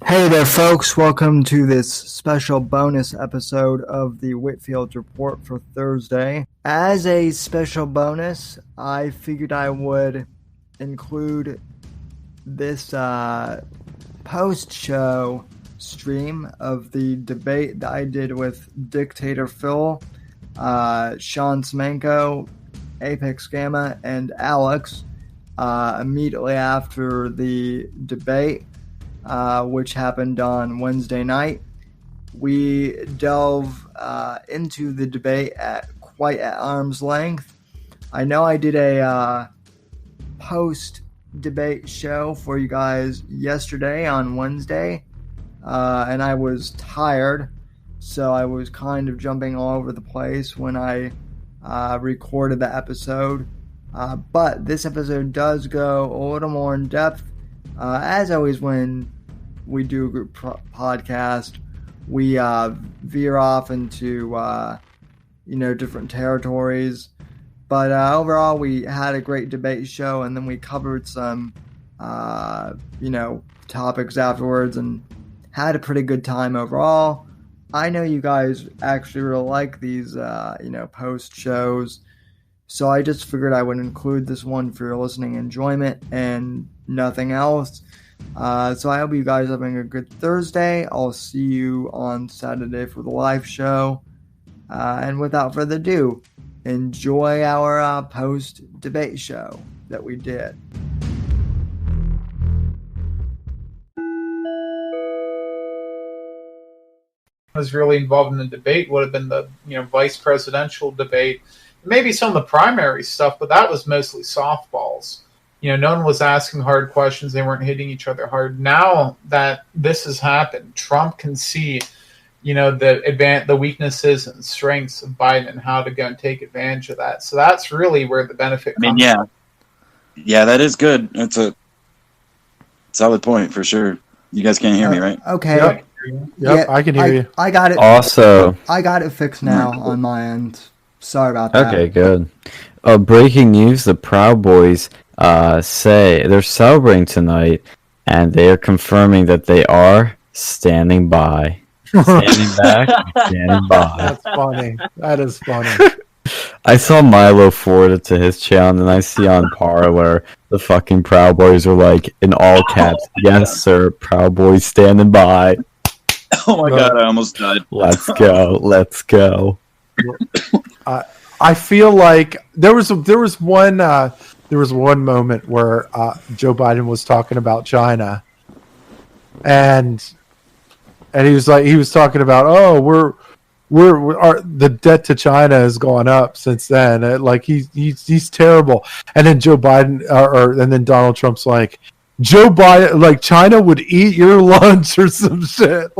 Hey there, folks. Welcome to this special bonus episode of the Whitfield Report for Thursday. As a special bonus, I figured I would include this post-show stream of the debate that I did with Dictator Phil, Sean Semanko, Apex Gamma, and Alex immediately after the debate. Which happened on Wednesday night. We delve into the debate at quite at arm's length. I know I did a post-debate show for you guys yesterday on Wednesday, and I was tired, so I was kind of jumping all over the place when I recorded the episode. But this episode does go a little more in depth. As always, when we do a group podcast, we veer off into different territories. But overall, we had a great debate show, and then we covered some topics afterwards, and had a pretty good time overall. I know you guys actually really like these post shows, so I just figured I would include this one for your listening enjoyment and nothing else. So I hope you guys are having a good Thursday. I'll see you on Saturday for the live show. And without further ado, enjoy our post-debate show that we did. Was really involved in the debate would have been the vice presidential debate, maybe some of the primary stuff, but that was mostly softballs. No one was asking hard questions. They weren't hitting each other hard. Now that this has happened, Trump can see, the weaknesses and strengths of Biden and how to go and take advantage of that. So that's really where the benefit comes from. Yeah, that is good. That's a solid point for sure. You guys can't hear me, right? Okay. Yep, yeah, I can hear you. I got it. Also, I got it fixed now on my end. Sorry about that. Okay, good. Breaking news: the Proud Boys say they're celebrating tonight, and they are confirming that they are standing by, standing back, standing by. That's funny. That is funny. I saw Milo forward it to his channel, and I see on par where the fucking Proud Boys are like in all caps. Yes, sir. Proud Boys standing by. Oh my god, I almost died. Let's go. Let's go. I feel like there was one moment where Joe Biden was talking about China, and he was talking about the debt to China has gone up since then. He's terrible, and then Joe Biden and then Donald Trump's like, Joe Biden, like, China would eat your lunch or some shit.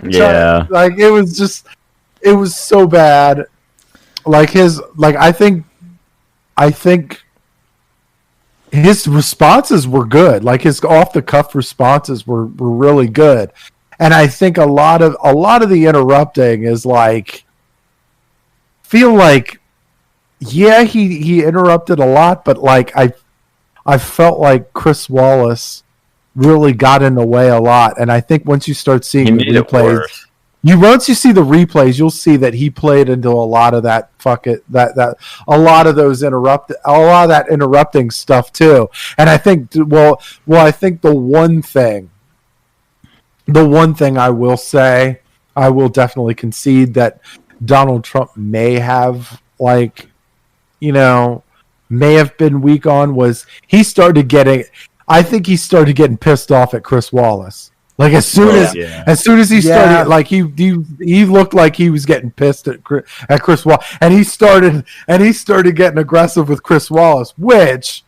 Yeah. China, it was so bad. I think his responses were good. Like, his off the cuff responses were really good. And I think a lot of the interrupting is feel like, yeah, he interrupted a lot, but I felt like Chris Wallace really got in the way a lot. And I think once you start seeing the replays, once you see the replays, you'll see that he played into a lot of that a lot of that interrupting stuff too. And I think, I think the one thing I will say, I will definitely concede that Donald Trump may have been weak on was he started getting pissed off at Chris Wallace. As soon as he started, he looked like he was getting pissed at Chris Wallace, and he started getting aggressive with Chris Wallace, which,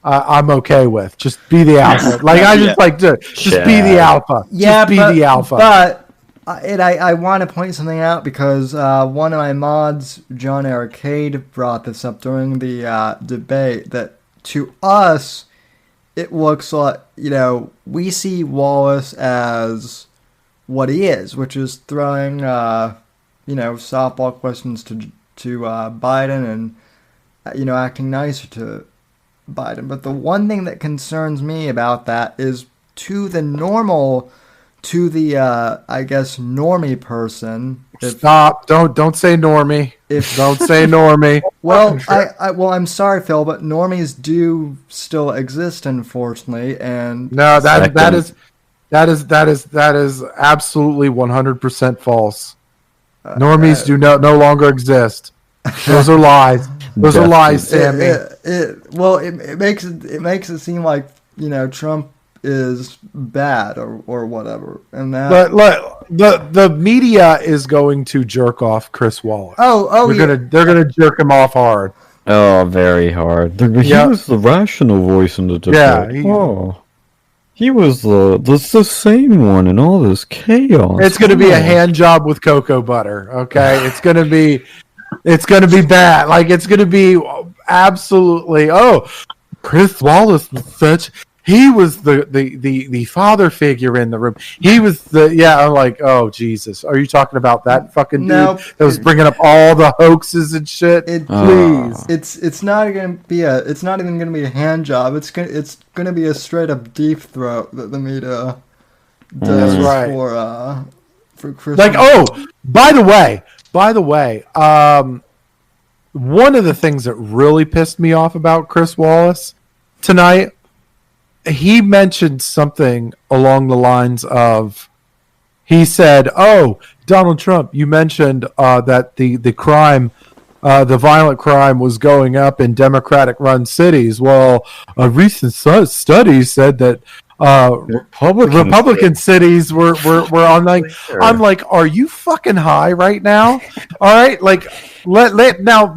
I'm okay with. Just be the alpha. Be the alpha. Yeah, be the alpha. But I want to point something out because one of my mods, John Arcade, brought this up during the debate that to us, it looks like, we see Wallace as what he is, which is throwing, softball questions to Biden and, acting nicer to Biden. But the one thing that concerns me about that is to the normal, to the I guess normie person. Stop! Don't say normie. Don't say normie. Well, I'm sorry, Phil, but normies do still exist, unfortunately, and no, that is absolutely 100% false. Normies do no longer exist. Those are lies. Those are lies, Sammy. It makes it seem like Trump is bad or whatever, and that. But the media is going to jerk off Chris Wallace. They're gonna jerk him off hard. Oh, very hard. He was the rational voice in the debate. Yeah. He was the sane one in all this chaos. It's going to be a hand job with cocoa butter. Okay, it's going to be bad. Like it's going to be absolutely. Oh, Chris Wallace was such. He was the father figure in the room. He was I'm like, oh Jesus, are you talking about that fucking dude that was bringing up all the hoaxes and shit? Please, it's not even gonna be a hand job. It's gonna be a straight up deep throat that the media does for Chris. Like, by the way, one of the things that really pissed me off about Chris Wallace tonight. He mentioned something along the lines of, he said, "Oh, Donald Trump, you mentioned that the crime, the violent crime was going up in Democratic-run cities. Well, a recent study said that Republican cities were on like." I'm like, are you fucking high right now? All right, like now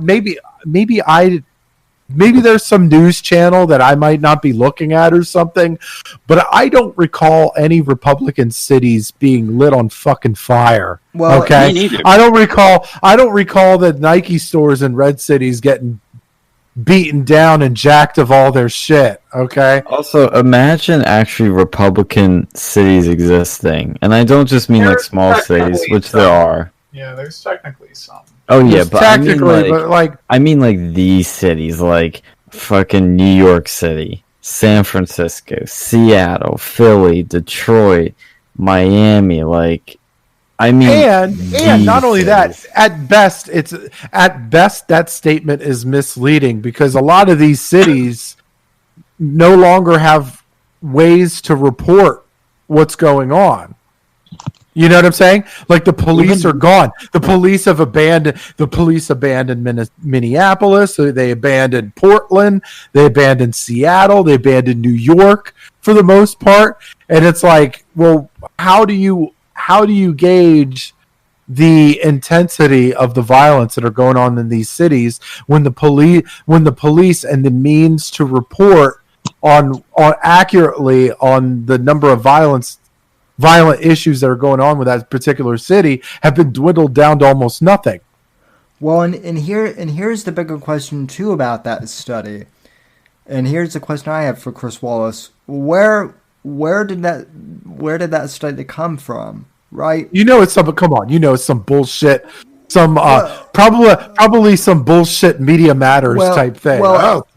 maybe there's some news channel that I might not be looking at or something, but I don't recall any Republican cities being lit on fucking fire. Well, okay, me neither. I don't recall that Nike stores in red cities getting beaten down and jacked of all their shit. Okay. Also, imagine actually Republican cities existing, and I don't just mean like small cities, which there are. Yeah, there's technically some. Oh yeah, but I mean like these cities, like fucking New York City, San Francisco, Seattle, Philly, Detroit, Miami. Like, I mean, and not only that, at best that statement is misleading because a lot of these cities no longer have ways to report what's going on. You know what I'm saying? Like the police are gone. The police abandoned Minneapolis. So they abandoned Portland. They abandoned Seattle. They abandoned New York for the most part. And it's like, well, how do you gauge the intensity of the violence that are going on in these cities when the police and the means to report on accurately on the number of violent issues that are going on with that particular city have been dwindled down to almost nothing. Well, and here's the bigger question too about that study. And here's the question I have for Chris Wallace: Where did that study come from? Right? It's some bullshit. Some probably some bullshit Media Matters type thing. We got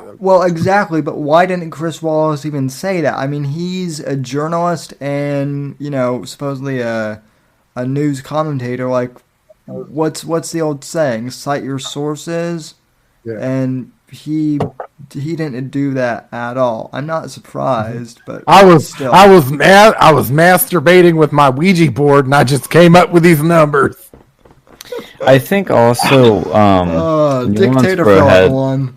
them. Well, exactly, but why didn't Chris Wallace even say that? I mean, he's a journalist and supposedly a news commentator. Like, what's the old saying? Cite your sources. Yeah. And he didn't do that at all. I'm not surprised, but I was masturbating with my Ouija board and I just came up with these numbers. I think also Dictator Phil won.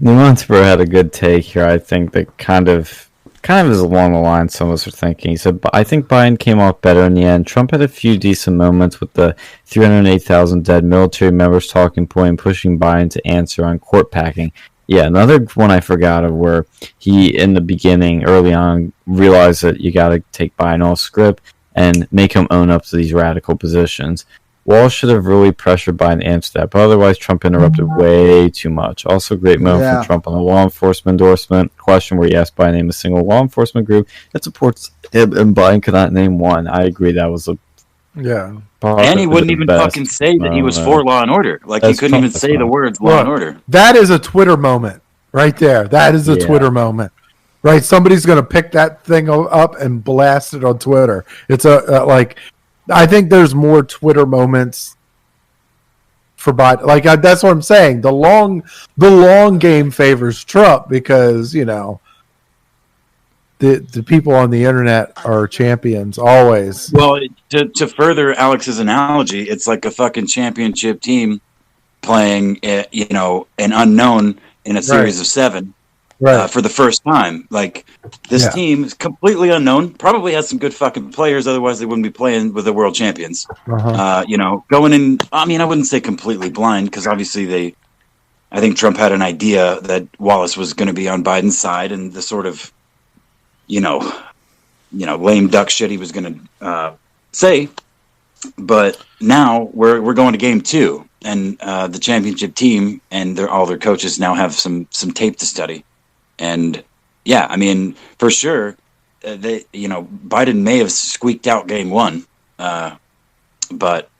Nuance had a good take here. I think that kind of is along the line some of us are thinking. He said, I think Biden came off better in the end. Trump had a few decent moments with the 308,000 dead military members talking point and pushing Biden to answer on court packing. Yeah, another one I forgot of where he, in the beginning, early on, realized that you got to take Biden off script and make him own up to these radical positions. Walsh should have really pressured Biden to answer that, but otherwise Trump interrupted way too much. Also, great moment from Trump on the law enforcement endorsement question where he asked Biden to name a single law enforcement group that supports him, and Biden could not name one. I agree that was and he wouldn't even fucking say that he was for law and order. Like, he couldn't even say the words law and order. That is a Twitter moment right there. That is a Twitter moment. right? Somebody's going to pick that thing up and blast it on Twitter. It's I think there's more Twitter moments for Biden. Like that's what I'm saying. The long game favors Trump because the people on the internet are champions always. Well, to further Alex's analogy, it's like a fucking championship team playing, an unknown in a series of 7 for the first time. Like this team is completely unknown. Probably has some good fucking players. Otherwise, they wouldn't be playing with the world champions. Going in. I mean, I wouldn't say completely blind because obviously I think Trump had an idea that Wallace was going to be on Biden's side, and the sort of lame duck shit he was going to say. But now we're going to game 2, and the championship team and all their coaches now have some tape to study. And yeah, I mean, for sure, Biden may have squeaked out game 1, but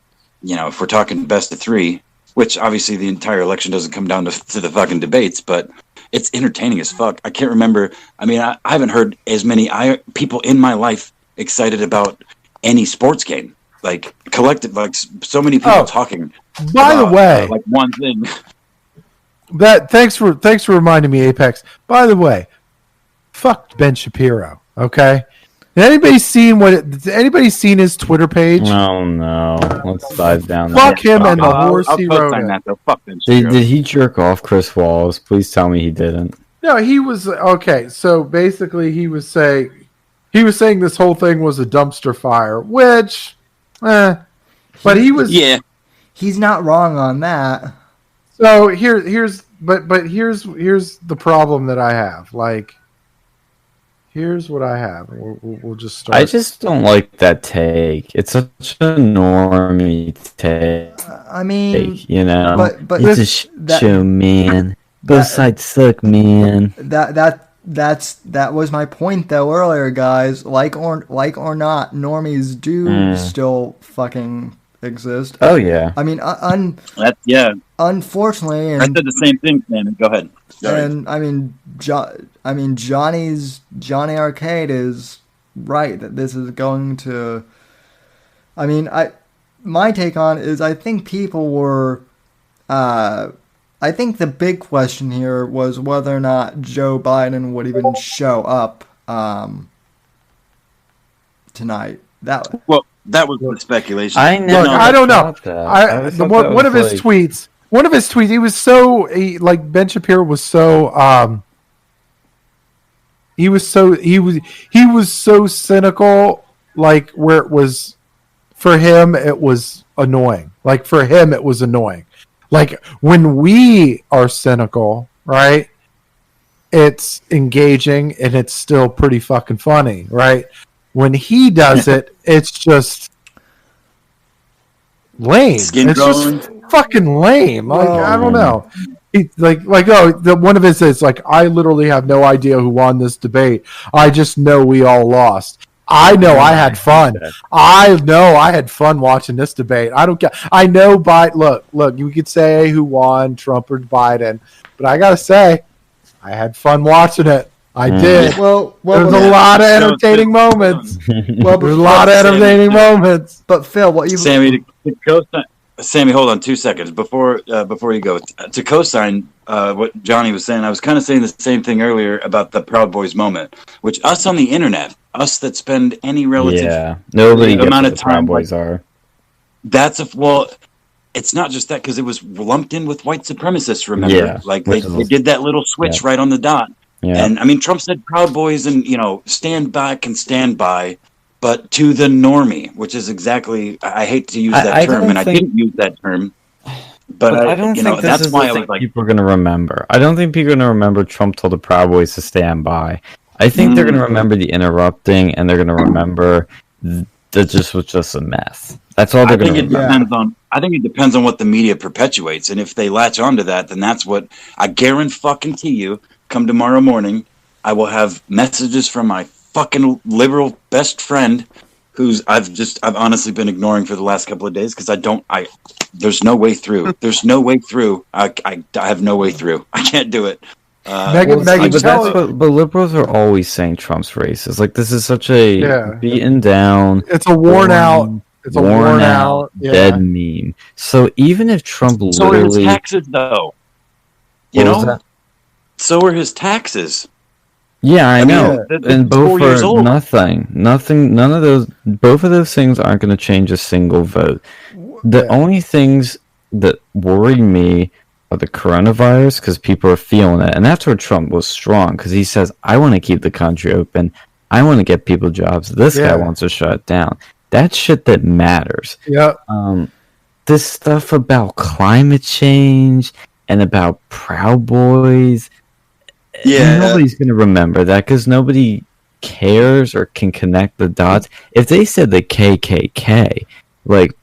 if we're talking best of 3, which obviously the entire election doesn't come down to the fucking debates, but it's entertaining as fuck. I can't remember. I mean, I haven't heard as many people in my life excited about any sports game. Like collective, like so many people talking. By the way, like one thing. Thanks for reminding me, Apex. By the way, fuck Ben Shapiro. Okay. Anybody seen his Twitter page? Oh no! Let's dive down. Fuck him and the horse he rode. Did he jerk off Chris Wallace? Please tell me he didn't. No, he was okay. So basically, he was saying this whole thing was a dumpster fire, which, but he's not wrong on that. So here's the problem that I have. Like, here's what I have. We'll just start. I just don't like that take. It's such a normie take. I mean, but it's a show, man. Both sides suck, man. That was my point though earlier, guys. Like or not, normies do still fucking exist. Oh yeah. I mean, unfortunately, and I said the same thing, man. Go ahead. Sorry. And I mean, Johnny Arcade is right that this is going to. I mean, my take on it is I think people were. I think the big question here was whether or not Joe Biden would even show up tonight. That was the speculation. I know. I don't know. One of his tweets. He was so like Ben Shapiro was so. He was so cynical. Like where it was, for him it was annoying. Like for him it was annoying. Like when we are cynical, right? It's engaging and it's still pretty fucking funny, right? When he does it, it's just lame. It's just fucking lame. Like I don't know. One of his is like, I literally have no idea who won this debate. I just know we all lost. I know I had fun. I know I had fun watching this debate. I don't care. I know look, you could say who won, Trump or Biden, but I gotta say, I had fun watching it. I did. Well, there's a lot of entertaining moments. Well, there's a lot of entertaining moments. But Phil, what you Sammy, hold on 2 seconds before you go. To co-sign what Johnny was saying, I was kind of saying the same thing earlier about the Proud Boys moment, which us on the internet, us that spend any relative nobody amount gets of time, Proud Boys are. It's not just that because it was lumped in with white supremacists. Remember, they did that little switch right on the dot. Yeah. And I mean, Trump said Proud Boys and stand back and stand by. But to the normie, which is exactly, I hate to use that term, and I didn't use that term. But I don't think that's why I was like, people are going to remember. I don't think people are going to remember Trump told the Proud Boys to stand by. I think they're going to remember the interrupting, and they're going to remember that this was just a mess. That's all they're going to remember. I think it depends on what the media perpetuates, and if they latch onto that, then that's what I guarantee you. Come tomorrow morning, I will have messages from my fucking liberal best friend who's I've honestly been ignoring for the last couple of days because there's no way through. There's no way through. I have no way through. I can't do it. Megan, but liberals are always saying Trump's racist. Like, this is such a beaten down. It's a worn out. It's a worn out dead meme. So even if Trump so are his literally taxes, though. You know, so are his taxes. Yeah, I know. And both are old. nothing. None of those. Both of those things aren't going to change a single vote. The only things that worry me are the coronavirus, because people are feeling it, and that's where Trump was strong, because he says, "I want to keep the country open. I want to get people jobs. This guy wants to shut it down." That's shit that matters. Yeah. This stuff about climate change and about Proud Boys. Yeah. Nobody's going to remember that because nobody cares or can connect the dots. If they said the KKK, like,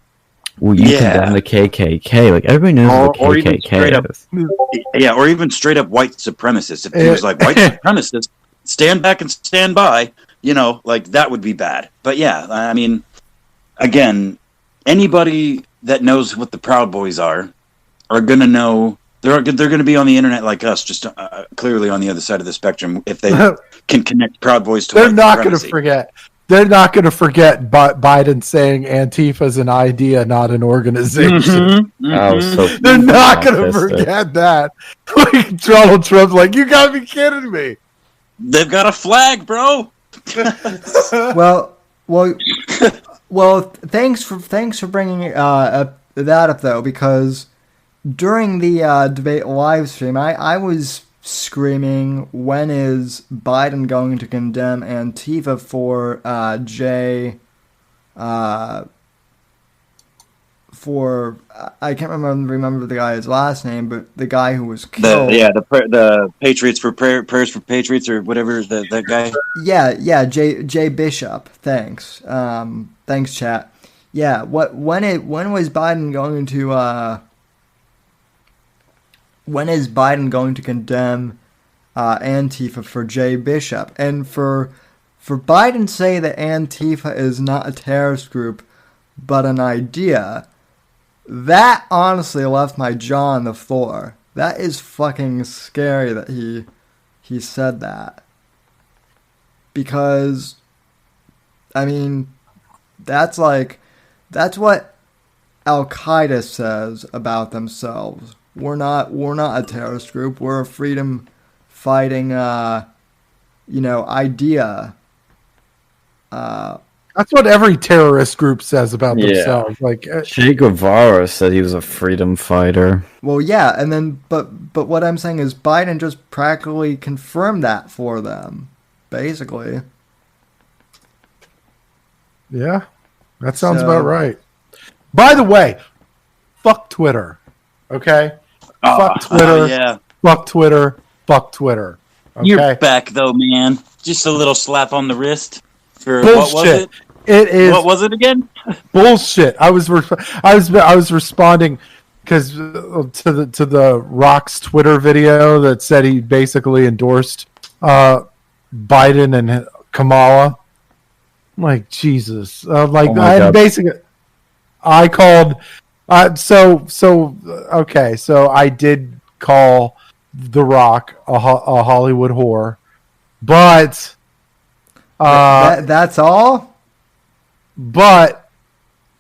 well, you condemn the KKK, like, everybody knows what the KKK is. Yeah, or even straight up white supremacists. If he was like, white supremacists, stand back and stand by, you know, like, that would be bad. But yeah, I mean, again, anybody that knows what the Proud Boys are going to know. They're going to be on the internet like us, just clearly on the other side of the spectrum. If they can connect Proud Boys to, they're not going to forget. They're not going to forget Biden saying Antifa is an idea, not an organization. They're not going to forget that. Like Donald Trump's like, you got to be kidding me. They've got a flag, bro. Well. Thanks for bringing that up though, because during the debate live stream, I was screaming, when is Biden going to condemn Antifa for I can't remember the guy's last name, but the guy who was killed. The Patriots for prayers for Patriots, or whatever, that guy. Yeah, Jay Bishop. Thanks, chat. Yeah, when was Biden going to when is Biden going to condemn Antifa for Jay Bishop? And for Biden to say that Antifa is not a terrorist group, but an idea, that honestly left my jaw on the floor. That is fucking scary that he said that. Because, I mean, that's what Al-Qaeda says about themselves. We're not a terrorist group. We're a freedom fighting, idea. That's what every terrorist group says about themselves. Like Che Guevara said he was a freedom fighter. Well, yeah, and then but what I'm saying is Biden just practically confirmed that for them, basically. Yeah, that sounds about right. By the way, fuck Twitter. Okay? Fuck Twitter. Fuck Twitter. Fuck Twitter. Okay? You're back though, man. Just a little slap on the wrist for bullshit. What was it? It is. What was it again? Bullshit. I was responding because to the Rock's Twitter video that said he basically endorsed Biden and Kamala. I'm like, Jesus. Basically, I called. So I did call The Rock a Hollywood whore, but that's all. But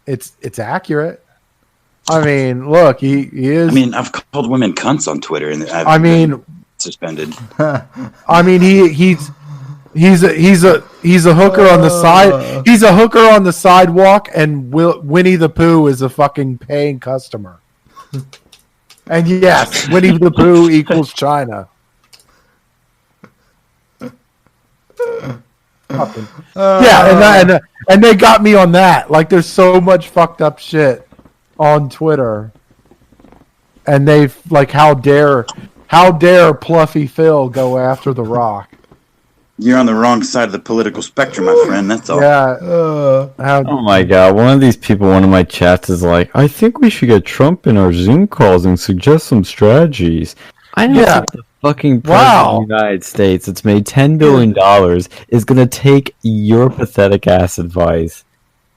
it's accurate. I mean, look, he is. I mean, I've called women cunts on Twitter, and I've been suspended. I mean, he's a hooker on the side. He's a hooker on the sidewalk, and Winnie the Pooh is a fucking paying customer. And yes, Winnie the Pooh equals China. And they got me on that. Like, there's so much fucked up shit on Twitter, and they've like, how dare Pluffy Phil go after The Rock? You're on the wrong side of the political spectrum, my friend. That's all. Yeah. Oh my god! One of these people, one of my chats is like, "I think we should get Trump in our Zoom calls and suggest some strategies." I know the fucking president of the United States, it's made $10 billion, is gonna take your pathetic ass advice.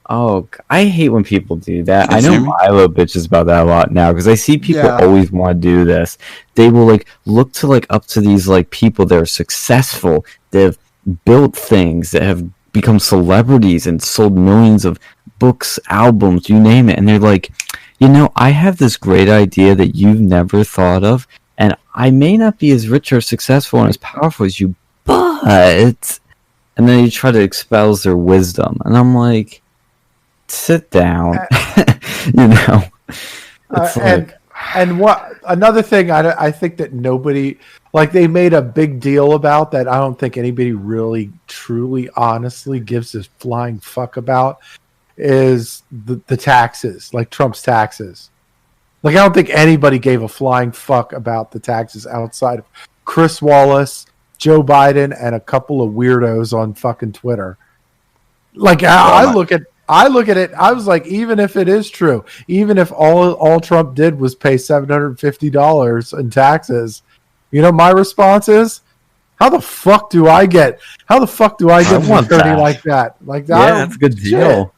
I hate when people do that. You I guys know hear me? Milo bitches about that a lot now because I see people Yeah. always want to do this. They will like look to like up to these like people that are successful, that have built things, that have become celebrities and sold millions of books, albums, you name it, and they're like, I have this great idea that you've never thought of, and I may not be as rich or successful and as powerful as you, but, and then you try to espouse their wisdom, and I'm like, sit down. It's and what another thing I think that nobody like they made a big deal about that I don't think anybody really truly honestly gives a flying fuck about is the taxes, like Trump's taxes. Like I don't think anybody gave a flying fuck about the taxes outside of Chris Wallace, Joe Biden, and a couple of weirdos on fucking Twitter. Like I look at it, I was like, even if it is true, even if all Trump did was pay $750 in taxes, my response is, how the fuck do I get an want attorney that. like that? Like that, yeah, that's a good shit. deal.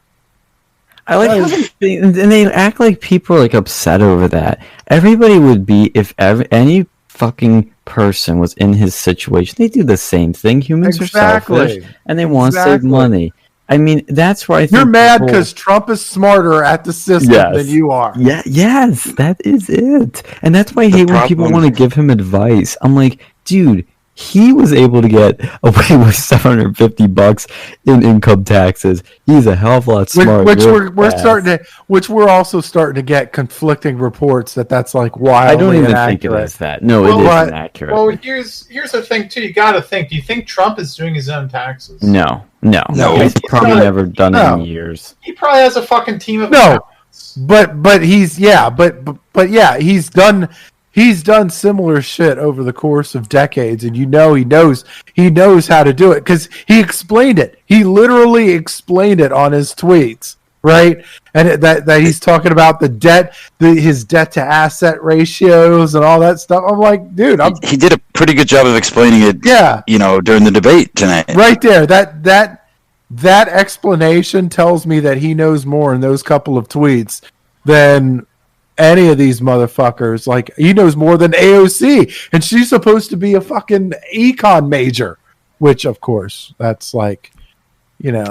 I like how they act like people are like upset over that. Everybody would be if any fucking person was in his situation. They do the same thing. Humans are selfish, and they want to save money. I mean, that's where I think You're mad because Trump is smarter at the system than you are. Yeah, yes, that is it. And that's why I hate when people want to give him advice. I'm like, dude, he was able to get away with $750 in income taxes. He's a hell of a lot smarter. Which we're also starting to get conflicting reports that's like wildly I don't even inaccurate. think it is that. No, it is inaccurate. Well, here's the thing too. You got to think. Do you think Trump is doing his own taxes? No. He's He's probably not- never done it in years. He probably has a fucking team of No. accountants. But he's done similar shit over the course of decades, and he knows how to do it because he explained it. He literally explained it on his tweets, right? And that he's talking about the debt, his debt to asset ratios, and all that stuff. I'm like, dude, He did a pretty good job of explaining it. Yeah. During the debate tonight. Right there. That explanation tells me that he knows more in those couple of tweets than any of these motherfuckers. Like, he knows more than AOC, and she's supposed to be a fucking econ major, which, of course, that's like, Yeah,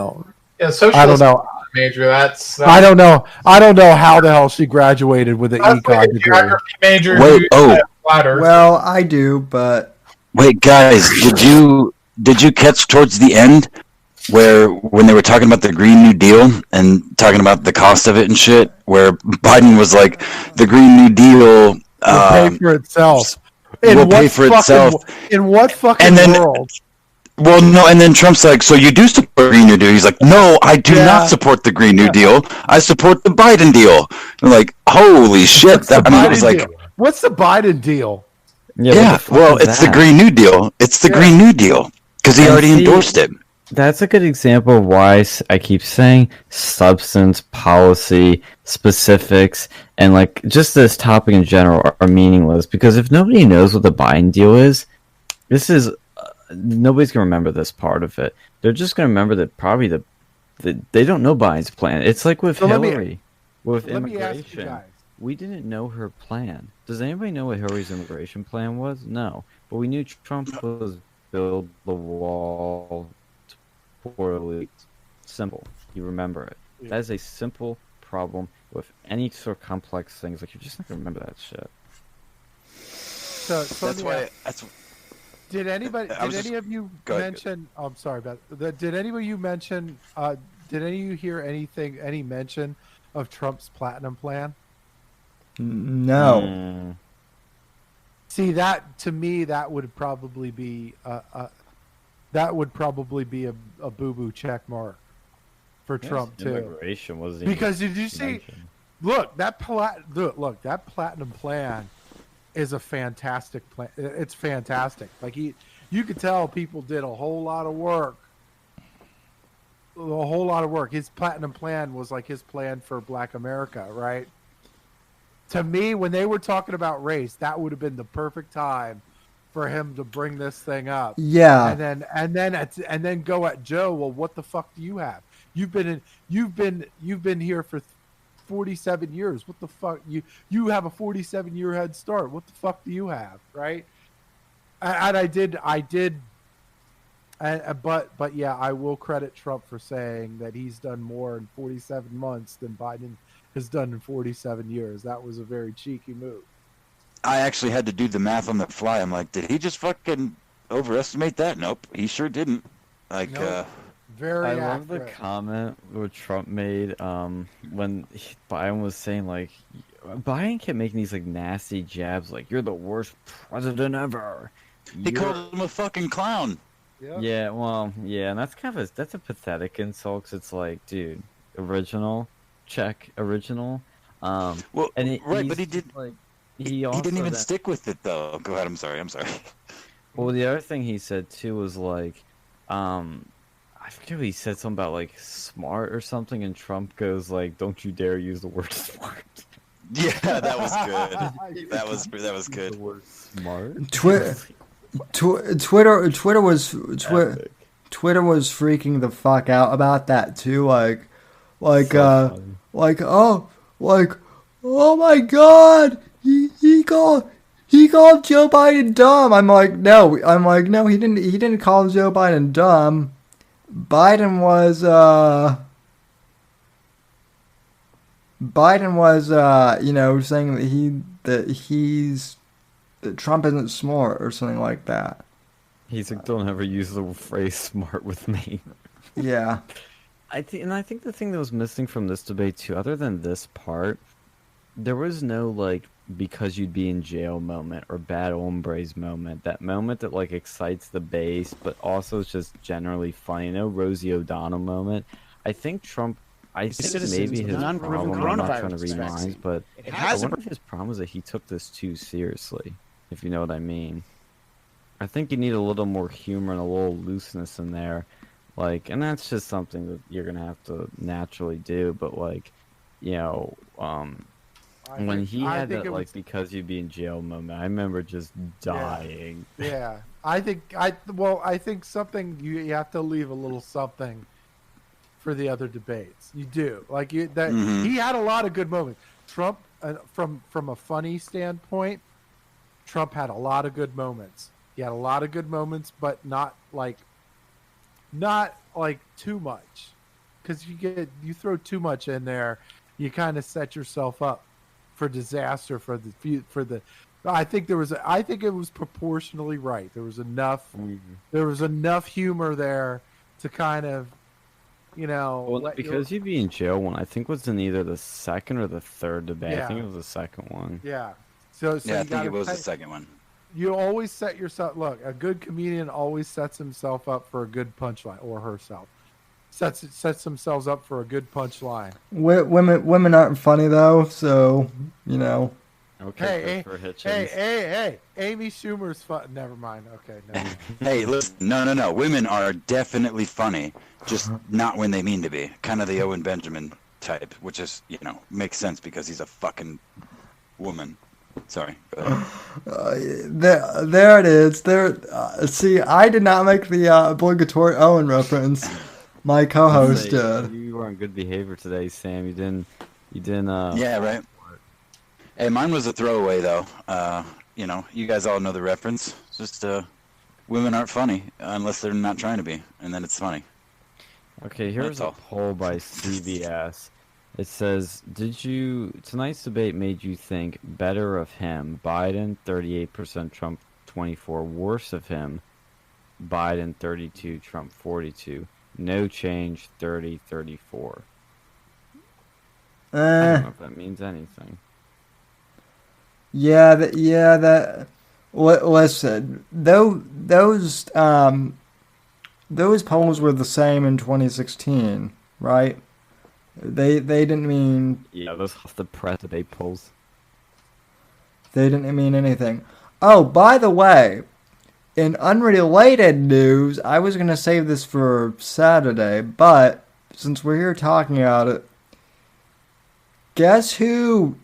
socialist I don't know. major. That's I don't know how the hell she graduated with an that's like econ a degree. geography major. Wait, who's flat Earth. Well, I do, but Wait, guys, did you catch towards the end when they were talking about the Green New Deal and talking about the cost of it and shit, where Biden was like, the Green New Deal Will pay for itself. will pay for itself. In what fucking And then- world? Well, no, and then Trump's like, so you do support the Green New Deal? He's like, no, I do not support the Green New Deal. I support the Biden deal. I'm like, holy shit. What's the I was Biden like, deal? What's the Biden deal? yeah, well, it's the Green New Deal. It's the Green New Deal because he And already see- endorsed it. That's a good example of why I keep saying substance, policy, specifics, and like just this topic in general are meaningless. Because if nobody knows what the Biden deal is, nobody's gonna remember this part of it. They're just gonna remember that probably they don't know Biden's plan. It's like with Hillary, with Let me ask you immigration. guys. We didn't know her plan. Does anybody know what Hillary's immigration plan was? No, but we knew Trump was build the wall. Poorly simple. You remember it. Yeah. That is a simple problem with any sort of complex things. Like, you're just not gonna remember that shit. So That's let me why. ask, did anybody? I was Did just- any of you go ahead. mention? Oh, I'm sorry about that. Did any of you mention? Did any of you hear any mention of Trump's platinum plan? no. Mm. See, that to me, that would probably be a boo-boo check mark for Trump too. Immigration was Because did you see? Look, that platinum plan is a fantastic plan. It's fantastic. Like you could tell people did a whole lot of work. His platinum plan was like his plan for Black America, right? To me, when they were talking about race, that would have been the perfect time for him to bring this thing up. Yeah. And then go at Joe. Well, what the fuck do you have? You've been here for 47 years. What the fuck? You have a 47-year head start. What the fuck do you have, right? And I did. But yeah, I will credit Trump for saying that he's done more in 47 months than Biden has done in 47 years. That was a very cheeky move. I actually had to do the math on the fly. I'm like, did he just fucking overestimate that? Nope, he sure didn't. Like, nope. Very I accurate. love the comment where Trump made when Biden was saying, like, Biden kept making these, like, nasty jabs, like, you're the worst president ever. He called him a fucking clown. Yep. Yeah, well, yeah, and that's kind of that's a pathetic insult, 'cause it's like, dude, original, check, original. Well, and right, but he did. Like, He didn't even stick with it though. Go ahead. I'm sorry. Well, the other thing he said too was like, I forget what he said, something about like smart or something, and Trump goes like, "Don't you dare use the word smart." Yeah, that was good. that was good. The word smart. Twitter was freaking the fuck out about that too. Oh my god, he called Joe Biden dumb. I'm like no, he didn't call Joe Biden dumb. Biden was saying that Trump isn't smart or something like that. He's like, "Don't ever use the phrase smart with me." Yeah. I think the thing that was missing from this debate too, other than this part, there was no like because you'd be in jail moment or bad hombres moment. That moment that like excites the base, but also it's just generally funny. No Rosie O'Donnell moment. I think Trump. I think maybe his problem. I'm not trying to read minds, but I wonder if his problem is that he took this too seriously. If you know what I mean. I think you need a little more humor and a little looseness in there. Like, and that's just something that you're gonna have to naturally do. But like, when he had that like because you'd be in jail moment, I remember just dying. Yeah. I think something you have to leave a little something for the other debates. You do like he had a lot of good moments. Trump, from a funny standpoint, Trump had a lot of good moments. He had a lot of good moments, but not like too much, because you throw too much in there, you kind of set yourself up for disaster for the. I think it was proportionally right. There was enough humor there to kind of, because you'd be in jail one. I think was in either the second or the third debate. Yeah. I think it was the second one. Yeah. So yeah, I think it was the second one. You always set yourself. Look, a good comedian always sets himself up for a good punchline, or herself sets themselves up for a good punchline. Women aren't funny though, so Okay. Hey! Amy Schumer's fun. Never mind. Okay. No. Hey, listen. No. Women are definitely funny, just not when they mean to be. Kind of the Owen Benjamin type, which is makes sense because he's a fucking woman. Sorry. There it is. There. See, I did not make the obligatory Owen reference. My co-host did. You were on good behavior today, Sam. You didn't. Yeah, right. Hey, mine was a throwaway though. You guys all know the reference. It's just women aren't funny unless they're not trying to be, and then it's funny. Okay, here's a poll by CBS. It says, tonight's debate made you think better of him, Biden, 38%, Trump, 24%, worse of him, Biden, 32%, Trump, 42%, no change, 30%, 34%. I don't know if that means anything. Listen, those polls were the same in 2016, right? They didn't mean... Yeah, those off the press debate polls. They didn't mean anything. Oh, by the way, in unrelated news, I was going to save this for Saturday, but since we're here talking about it, guess who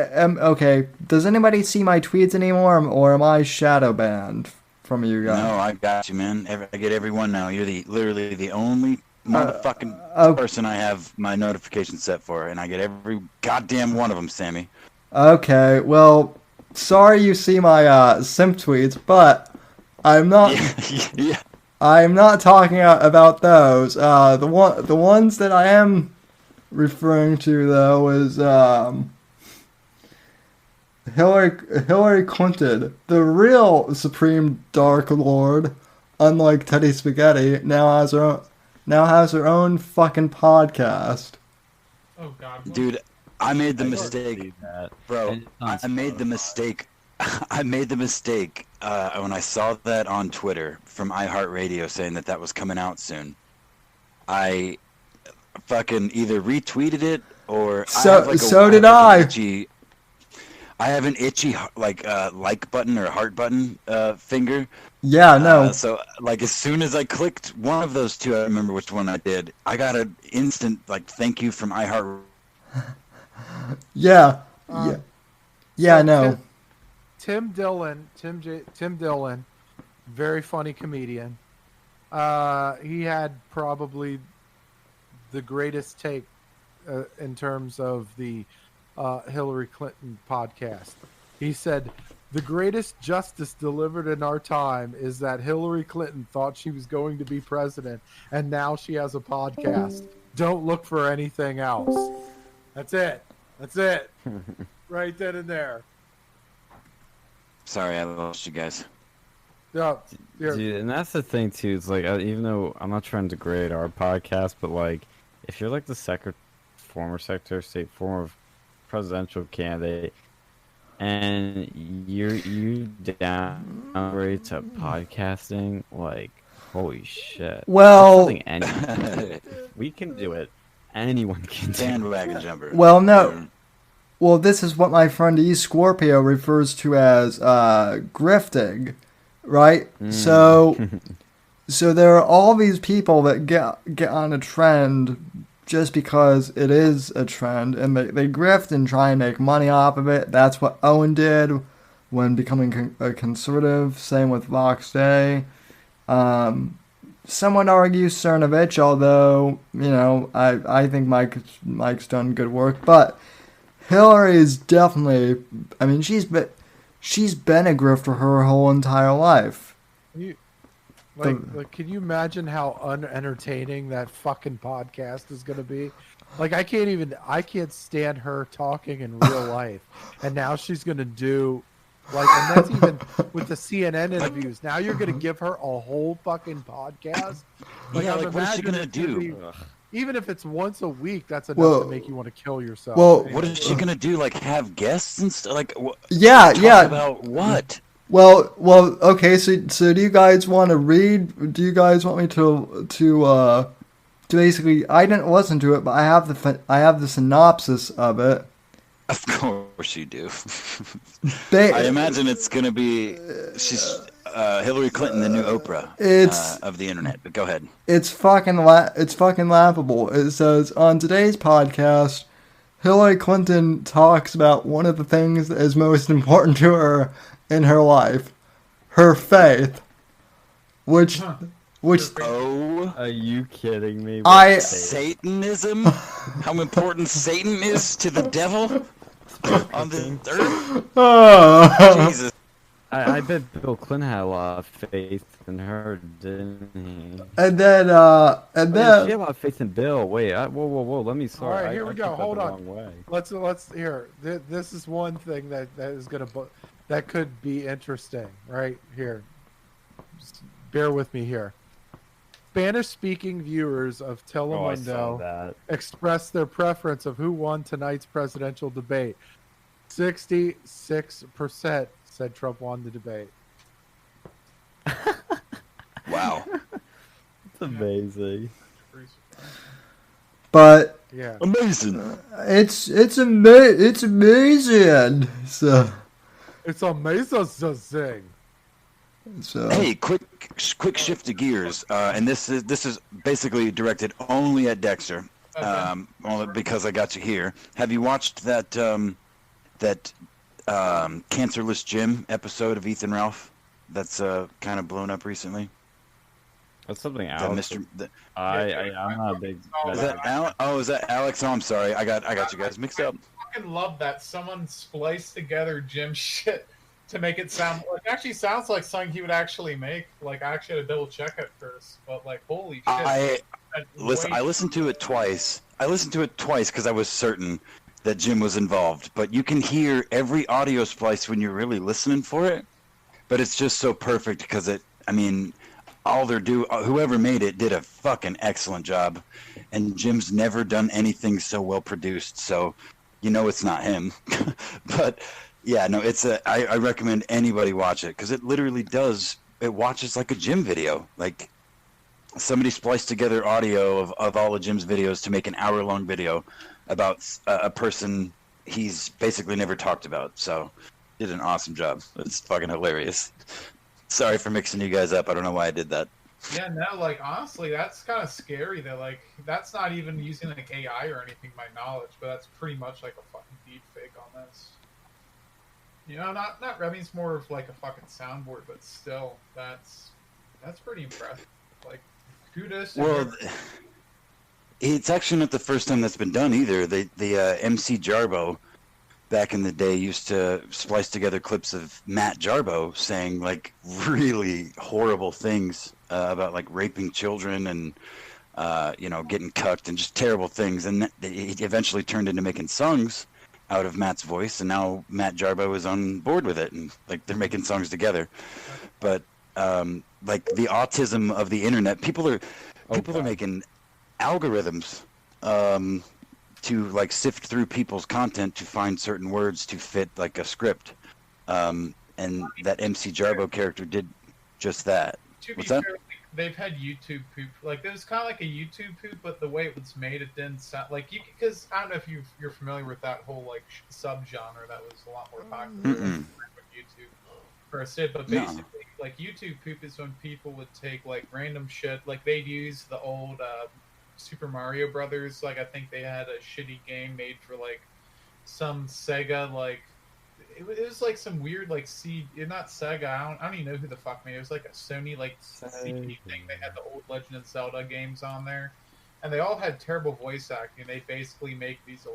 okay. Does anybody see my tweets anymore, or am I shadow banned from you guys? No, I got you, man. I get everyone now. You're literally the only motherfucking oh. person I have my notifications set for, and I get every goddamn one of them, Sammy. Okay, well, sorry you see my simp tweets, but I'm not. Yeah. I'm not talking about those. The ones that I am referring to though is Hillary Clinton, the real Supreme Dark Lord, unlike Teddy Spaghetti, now has her own fucking podcast. Oh God, Dude, I made the mistake, bro. I made the mistake. I made the mistake when I saw that on Twitter from iHeartRadio saying that was coming out soon. I fucking either retweeted it or did I. I have an itchy like button or heart button finger. Yeah, no. So like as soon as I clicked one of those two, I remember which one I did. I got an instant like thank you from iHeart. Yeah. Yeah, no. Tim Dillon, very funny comedian. He had probably the greatest take in terms of the Hillary Clinton podcast. He said, the greatest justice delivered in our time is that Hillary Clinton thought she was going to be president, and now she has a podcast. Don't look for anything else. That's it. Right then and there. Sorry, I lost you guys. Yeah, dude, and that's the thing too. It's like even though I'm not trying to degrade our podcast, but like if you're like the former Secretary of State, former presidential candidate, and you downgrade to podcasting, like holy shit. Well, if we can do it, anyone can do it. Bandwagon jumper. Well, no. Well, this is what my friend E. Scorpio refers to as grifting, right? So there are all these people that get on a trend just because it is a trend, and they grift and try and make money off of it. That's what Owen did when becoming a conservative. Same with Vox Day. Some would argue Cernovich, although I think Mike's done good work, but Hillary is definitely. I mean, she's been a grifter her whole entire life. Can you imagine how unentertaining that fucking podcast is going to be? Like, I can't stand her talking in real life, and now she's going to do and that's even with the CNN interviews. Now you're going to give her a whole fucking podcast. What is she going to do? Even if it's once a week, that's enough to make you want to kill yourself. Well, what is she gonna do? Like have guests and stuff? Like yeah. About what? Well. Okay. So do you guys want to read? Do you guys want me to basically? I didn't listen to it, but I have the synopsis of it. Of course you do. I imagine it's gonna be she's Hillary Clinton, the new Oprah of the internet. But go ahead. It's fucking laughable. It says on today's podcast, Hillary Clinton talks about one of the things that is most important to her in her life, her faith, which. Oh, are you kidding me? Satanism? How important Satan is to the devil on the earth? Jesus. I bet Bill Clinton had a lot of faith in her, didn't he? And then she had a lot of faith in Bill. Wait, whoa, let me start. All right, here we go. Hold on. Let's here. This is one thing that is that could be interesting. Right here. Just bear with me here. Spanish-speaking viewers of Telemundo expressed their preference of who won tonight's presidential debate. 66% said Trump won the debate. Wow. It's amazing. But yeah, amazing. It's amazing. So it's amazing. So hey, quick shift of gears, and this is basically directed only at Dexter, only because I got you here. Have you watched that that Cancerless Jim episode of Ethan Ralph that's kind of blown up recently? That's something That Alex. I'm not a big. Is that Alex? Oh, is that Alex? Oh, I'm sorry. I got you guys mixed up. I fucking love that someone spliced together Jim shit to make it sound like, it actually sounds like something he would actually make. Like, I actually had to double check at first, but like, holy shit! I listened to it twice. I listened to it twice because I was certain that Jim was involved. But you can hear every audio splice when you're really listening for it. But it's just so perfect because whoever made it did a fucking excellent job, and Jim's never done anything so well produced, so it's not him. But yeah, no, I recommend anybody watch it because it literally watches like a Jim video. Like somebody spliced together audio of all of Jim's videos to make an hour-long video about a person he's basically never talked about. So did an awesome job. It's fucking hilarious. Sorry for mixing you guys up. I don't know why I did that. Yeah, no, like, honestly, that's kind of scary that, like, that's not even using, like, AI or anything, my knowledge, but that's pretty much, like, a fucking deep fake on this. I mean, it's more of, like, a fucking soundboard, but still, that's pretty impressive. Like, kudos to Well, it's actually not the first time that's been done, either. The MC Jarbo back in the day used to splice together clips of Matt Jarbo saying like really horrible things about like raping children and getting cucked and just terrible things, and it eventually turned into making songs out of Matt's voice, and now Matt Jarbo is on board with it, and like they're making songs together. But like the autism of the internet, people are making algorithms to like sift through people's content to find certain words to fit like a script, and that MC Jarbo character did just that. What's that? They've had YouTube poop. Like, it was kind of like a YouTube poop, but the way it was made, it didn't sound like you. Because I don't know if you're familiar with that whole like subgenre that was a lot more popular when YouTube first did. But basically, like YouTube poop is when people would take like random shit. Like they'd use the old Super Mario Brothers. Like I think they had a shitty game made for like some Sega. Like it was like some weird like not Sega. I don't even know who the fuck made it. It was like a Sony like CD thing. They had the old Legend of Zelda games on there, and they all had terrible voice acting. They basically make these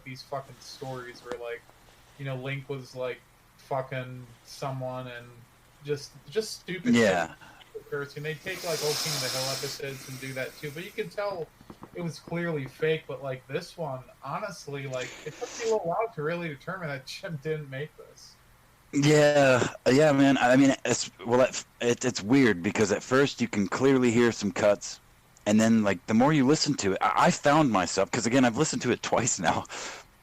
these fucking stories where like Link was like fucking someone and just stupid. Yeah. And they take like old King of the Hill episodes and do that too, but you can tell it was clearly fake. But like this one, honestly, like it took me a little while to really determine that Jim didn't make this. Yeah, man. I mean, it's weird because at first you can clearly hear some cuts, and then like the more you listen to it, I found myself, because again I've listened to it twice now,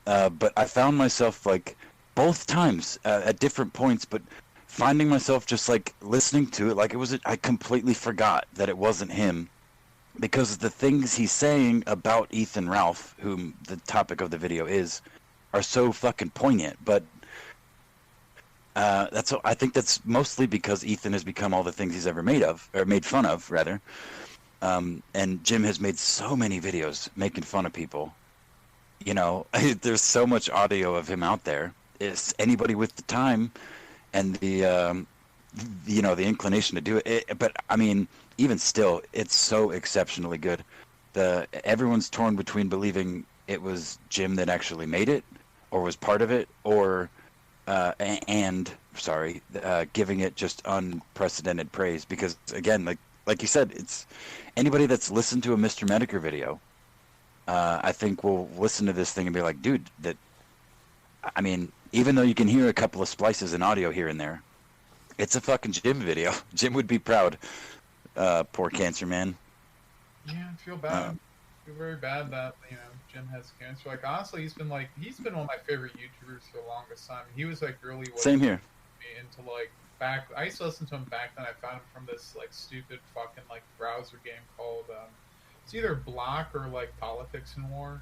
but I found myself like both times at different points, but finding myself just like listening to it like it was I completely forgot that it wasn't him, because the things he's saying about Ethan Ralph, whom the topic of the video is, are so fucking poignant. But I think that's mostly because Ethan has become all the things he's ever made fun of rather, and Jim has made so many videos making fun of people. There's so much audio of him out there. Is anybody with the time and the inclination to do it, but I mean, even still, it's so exceptionally good. Everyone's torn between believing it was Jim that actually made it, or was part of it, or giving it just unprecedented praise. Because again, like you said, it's anybody that's listened to a Mr. Medicare video, I think will listen to this thing and be like, dude, I mean, even though you can hear a couple of splices in audio here and there, it's a fucking Jim video. Jim would be proud. Poor cancer man. Yeah, I feel bad. I feel very bad that Jim has cancer. Like honestly, he's been one of my favorite YouTubers for the longest time. He was like really same here. Into like back. I used to listen to him back then. I found him from this like stupid fucking like browser game called it's either Block or like Politics and War.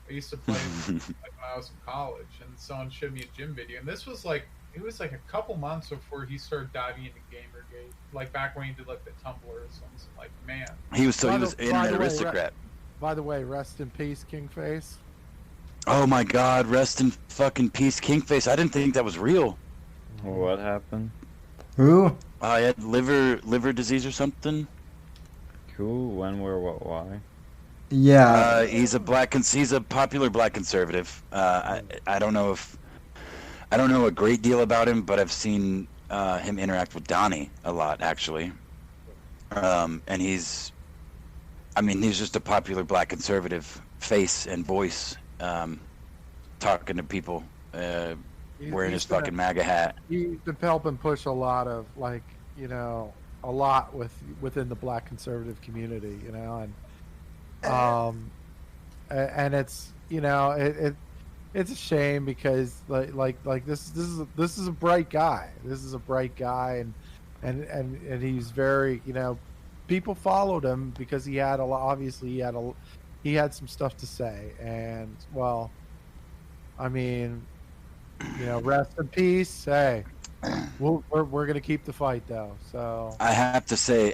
I used to play like when I was in college, and someone showed me a Jim video, and this was like it was like a couple months before he started diving into Gamergate, like back when he did like the Tumblr or something. Like man, he was internet aristocrat. By the way, rest in peace, King Face. Oh my God! Rest in fucking peace, Kingface. I didn't think that was real. What happened? Who? I had liver disease or something. Who? When? Where? What? Why? Yeah. He's a popular black conservative. I don't know a great deal about him, but I've seen him interact with Donnie a lot, actually. And he's just a popular black conservative face and voice, talking to people, wearing his fucking MAGA hat. He's been helping push a lot of a lot within the black conservative community, and it's it's a shame because like this is a bright guy. This is a bright guy, and he's very people followed him because he had a lot. Obviously, he had some stuff to say, and well, I mean, rest in peace. Hey, we're gonna keep the fight though. So I have to say,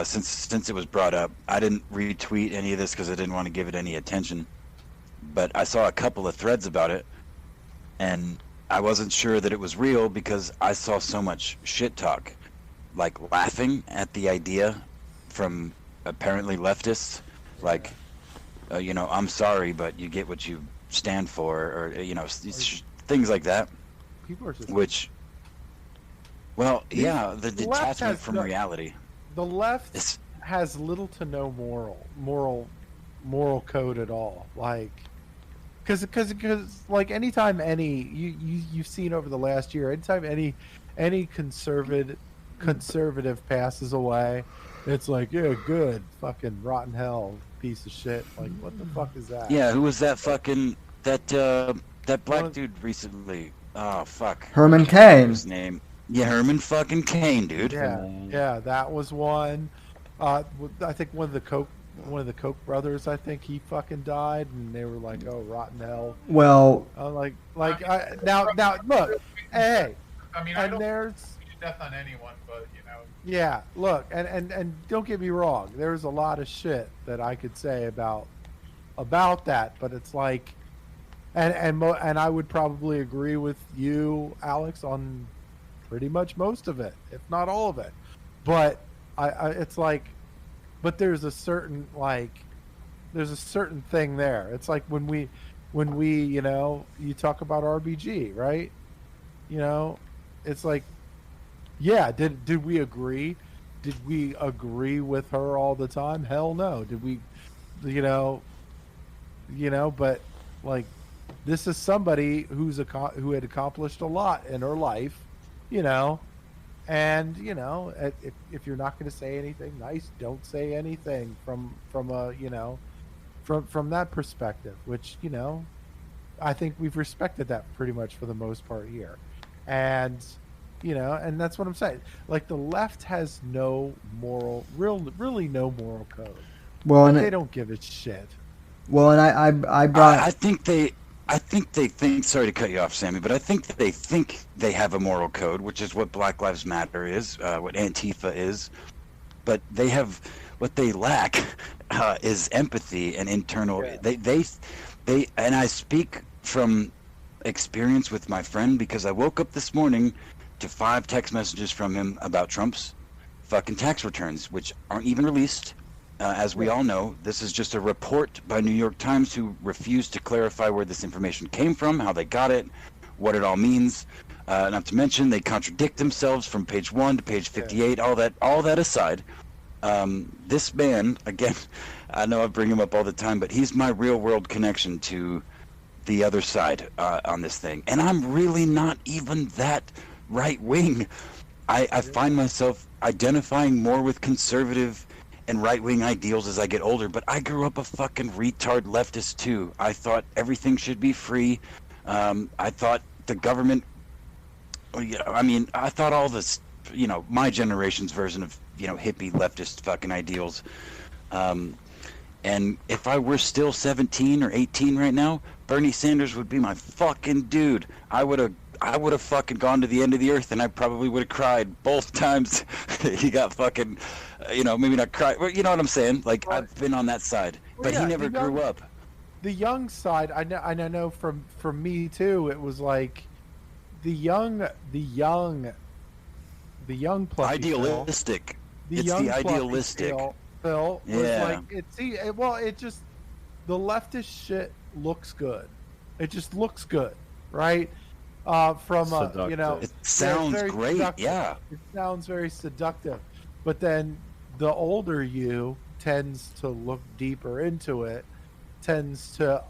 since it was brought up, I didn't retweet any of this because I didn't want to give it any attention. But I saw a couple of threads about it, and I wasn't sure that it was real because I saw so much shit talk, like laughing at the idea from apparently leftists, like, I'm sorry, but you get what you stand for, or things like that. people are just Which, well, yeah, the the left detachment has from no- reality. the left It's, has little to no moral code at all. Like, because like anytime you've seen over the last year, anytime any conservative passes away, it's like, yeah, good, fucking rotten hell, piece of shit. Like, what the fuck is that? yeah, who was that fucking that black One of- dude recently? Oh fuck, Herman what Cain. was his name? Yeah, Herman fucking Cain, dude. Yeah, that was one. I think one of the Koch brothers, I think he fucking died, and they were like, "Oh, rotten hell." Well, Now look, hey, I mean, I and don't there's wish death on anyone, but yeah, look, and don't get me wrong, there's a lot of shit that I could say about that, but it's like, and I would probably agree with you, Alex, on pretty much most of it, if not all of it. But it's like, but there's a certain thing there. It's like when we you talk about RBG, right? It's like, yeah, did we agree? Did we agree with her all the time? Hell no. Did we, but like, this is somebody who had accomplished a lot in her life, and if you're not going to say anything nice, don't say anything from that perspective, which I think we've respected that pretty much for the most part here, and and that's what I'm saying. Like, the left has no really no moral code. well, and They don't give a shit. well, and I brought. I think they think. Sorry to cut you off, Sammy, but I think they have a moral code, which is what Black Lives Matter is, what Antifa is. But they have what they lack is empathy and internal. Yeah. They and I speak from experience with my friend because I woke up this morning to 5 text messages from him about Trump's fucking tax returns, which aren't even released. As we all know, this is just a report by New York Times, who refused to clarify where this information came from, how they got it, what it all means. Not to mention, they contradict themselves from page 1 to page 58. Yeah. All that aside, this man, again, I know I bring him up all the time, but he's my real world connection to the other side on this thing. And I'm really not even that right wing. I find myself identifying more with conservative and right-wing ideals as I get older, but I grew up a fucking retard leftist too. I thought everything should be free. I thought the government, I thought all this, my generation's version of, hippie leftist fucking ideals. And if I were still 17 or 18 right now, Bernie Sanders would be my fucking dude. I would have fucking gone to the end of the earth, and I probably would have cried both times. He got fucking, maybe not cried, but you know what I'm saying? Like, I've been on that side, but he never grew up. the young side, I know from me too. It was like the young plucky Phil, Idealistic. the It's the young plucky idealistic. Phil was Yeah. like it just the leftist shit looks good. It just looks good, right? From you know, Seductive. It it's sounds very great. seductive. Yeah. It sounds very seductive, but then the older you tends to look deeper into it, tends to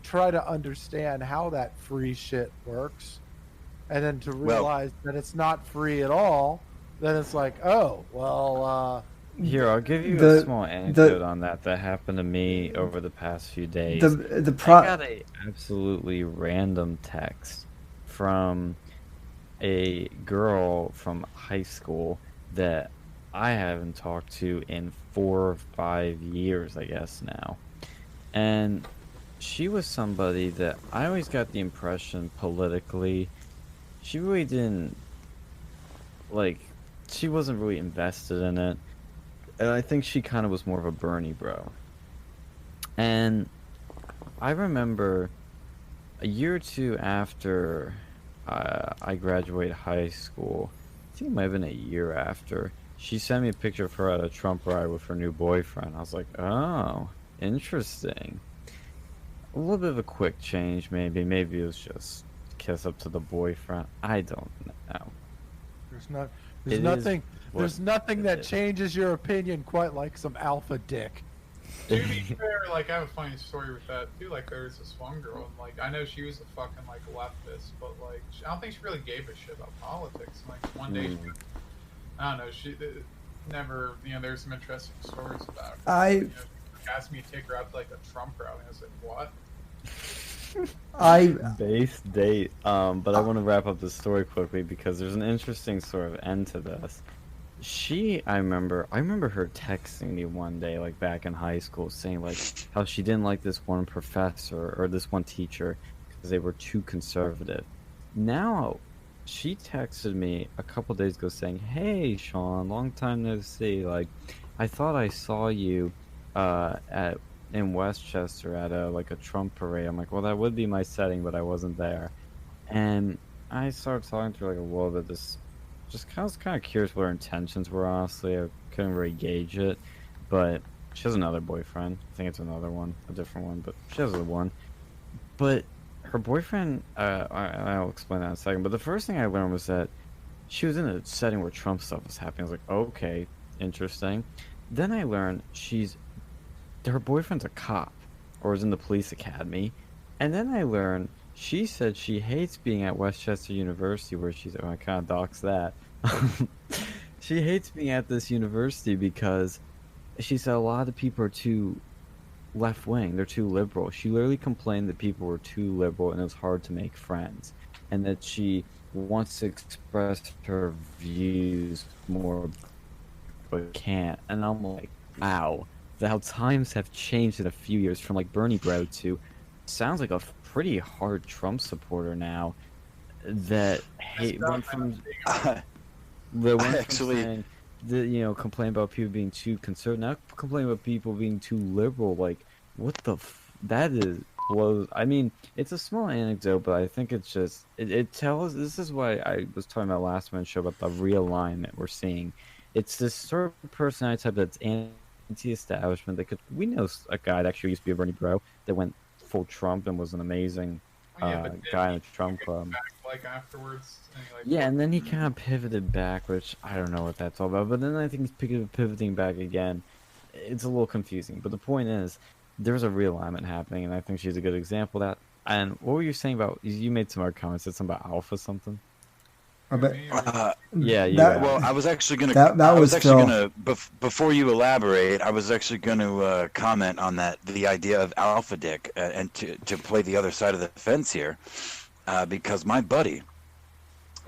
try to understand how that free shit works, and then to Well, realize that it's not free at all. Then it's like, oh well, Here, I'll give you a The small anecdote the on that happened to me over the past few the days. the I pro got a absolutely random text from a girl from high school that I haven't talked to in 4 or 5 years, I guess now. And she was somebody that I always got the impression politically, she really didn't like, she wasn't really invested in it. And I think she kind of was more of a Bernie bro. And I remember a year or two after I graduated high school, I think it might have been a year after, she sent me a picture of her at a Trump rally with her new boyfriend. I was like, oh, interesting. A little bit of a quick change, maybe. Maybe it was just kiss up to the boyfriend. I don't know. there's It is nothing. what There's nothing it that is. changes your opinion quite like some alpha dick. To be fair, like I have a funny story with that too. Like there was this one girl, and like I know she was a fucking like leftist, but like I don't think she really gave a shit about politics. And, like one day, I don't know, she never, you know, there's some interesting stories about her. You know, she asked me to take her out to like a Trump rally. I was like, what? Base date. But I want to wrap up the story quickly because there's an interesting sort of end to this. I remember her texting me one day, like back in high school, saying like how she didn't like this one professor or this one teacher because they were too conservative. Now, she texted me a couple days ago saying, "Hey, Sean, long time no see. Like, I thought I saw you at in Westchester at a Trump parade." I'm like, "Well, that would be my setting, but I wasn't there." And I started talking to her like a little bit. Just kind of curious what her intentions were. Honestly, I couldn't really gauge it. But she has another boyfriend. I think it's another one, a different one, but she has a one. But her boyfriend, I'll explain that in a second. But the first thing I learned was that she was in a setting where Trump stuff was happening. I was like, okay, interesting. Then I learned her boyfriend's a cop, or is in the police academy. And then I learned she said she hates being at Westchester University, where I kind of doxed that. She hates being at this university because she said a lot of people are too left wing. They're too liberal. She literally complained that people were too liberal and it was hard to make friends, and that she wants to express her views more but can't. And I'm like, wow, how times have changed in a few years from like Bernie bro to sounds like a pretty hard Trump supporter now that went from saying that, complain about people being too conservative, now complain about people being too liberal. Like, what the that is blows. I mean, it's a small anecdote, but I think it's just it tells. This is why I was talking about last month's show about the realignment we're seeing. It's this sort of personality type that's anti-establishment. We know a guy that actually used to be a Bernie bro that went full Trump and was an amazing guy in the Trump club. Back, like afterwards, and then he kind of pivoted back, which I don't know what that's all about. But then I think he's pivoting back again. It's a little confusing. But the point is, there's a realignment happening, and I think she's a good example of that. And what were you saying about? You made some other comments. Said something about alpha something. Well, I was actually going to. Before you elaborate, I was actually going to comment on that. The idea of alpha dick, and to play the other side of the fence here, because my buddy,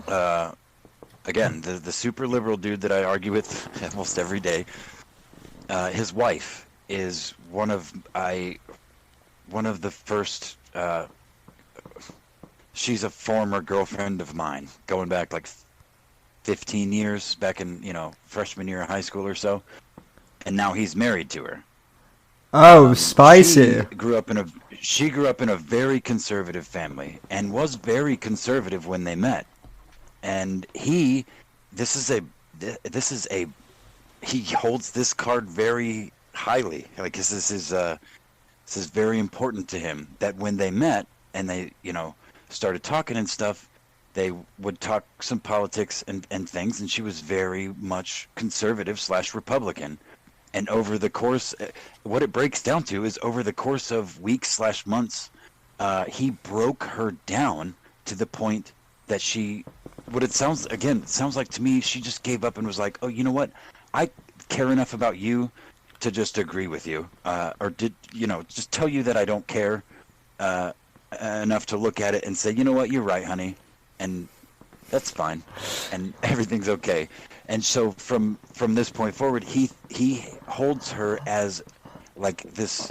again, the super liberal dude that I argue with almost every day, his wife is one of the first. She's a former girlfriend of mine, going back like 15 years, back in, freshman year of high school or so. And now he's married to her. Oh, spicy. She grew up in a very conservative family and was very conservative when they met. And this is a he holds this card very highly. Like this is very important to him, that when they met and they, started talking and stuff, they would talk some politics and things, and she was very much conservative / Republican. And over the course, what it breaks down to is over the course of weeks / months, he broke her down to the point that it sounds like to me, she just gave up and was like, oh, you know what? I care enough about you to just agree with you, just tell you that I don't care enough to look at it and say, you know what, you're right, honey, and that's fine, and everything's okay. And so from this point forward, he holds her as like this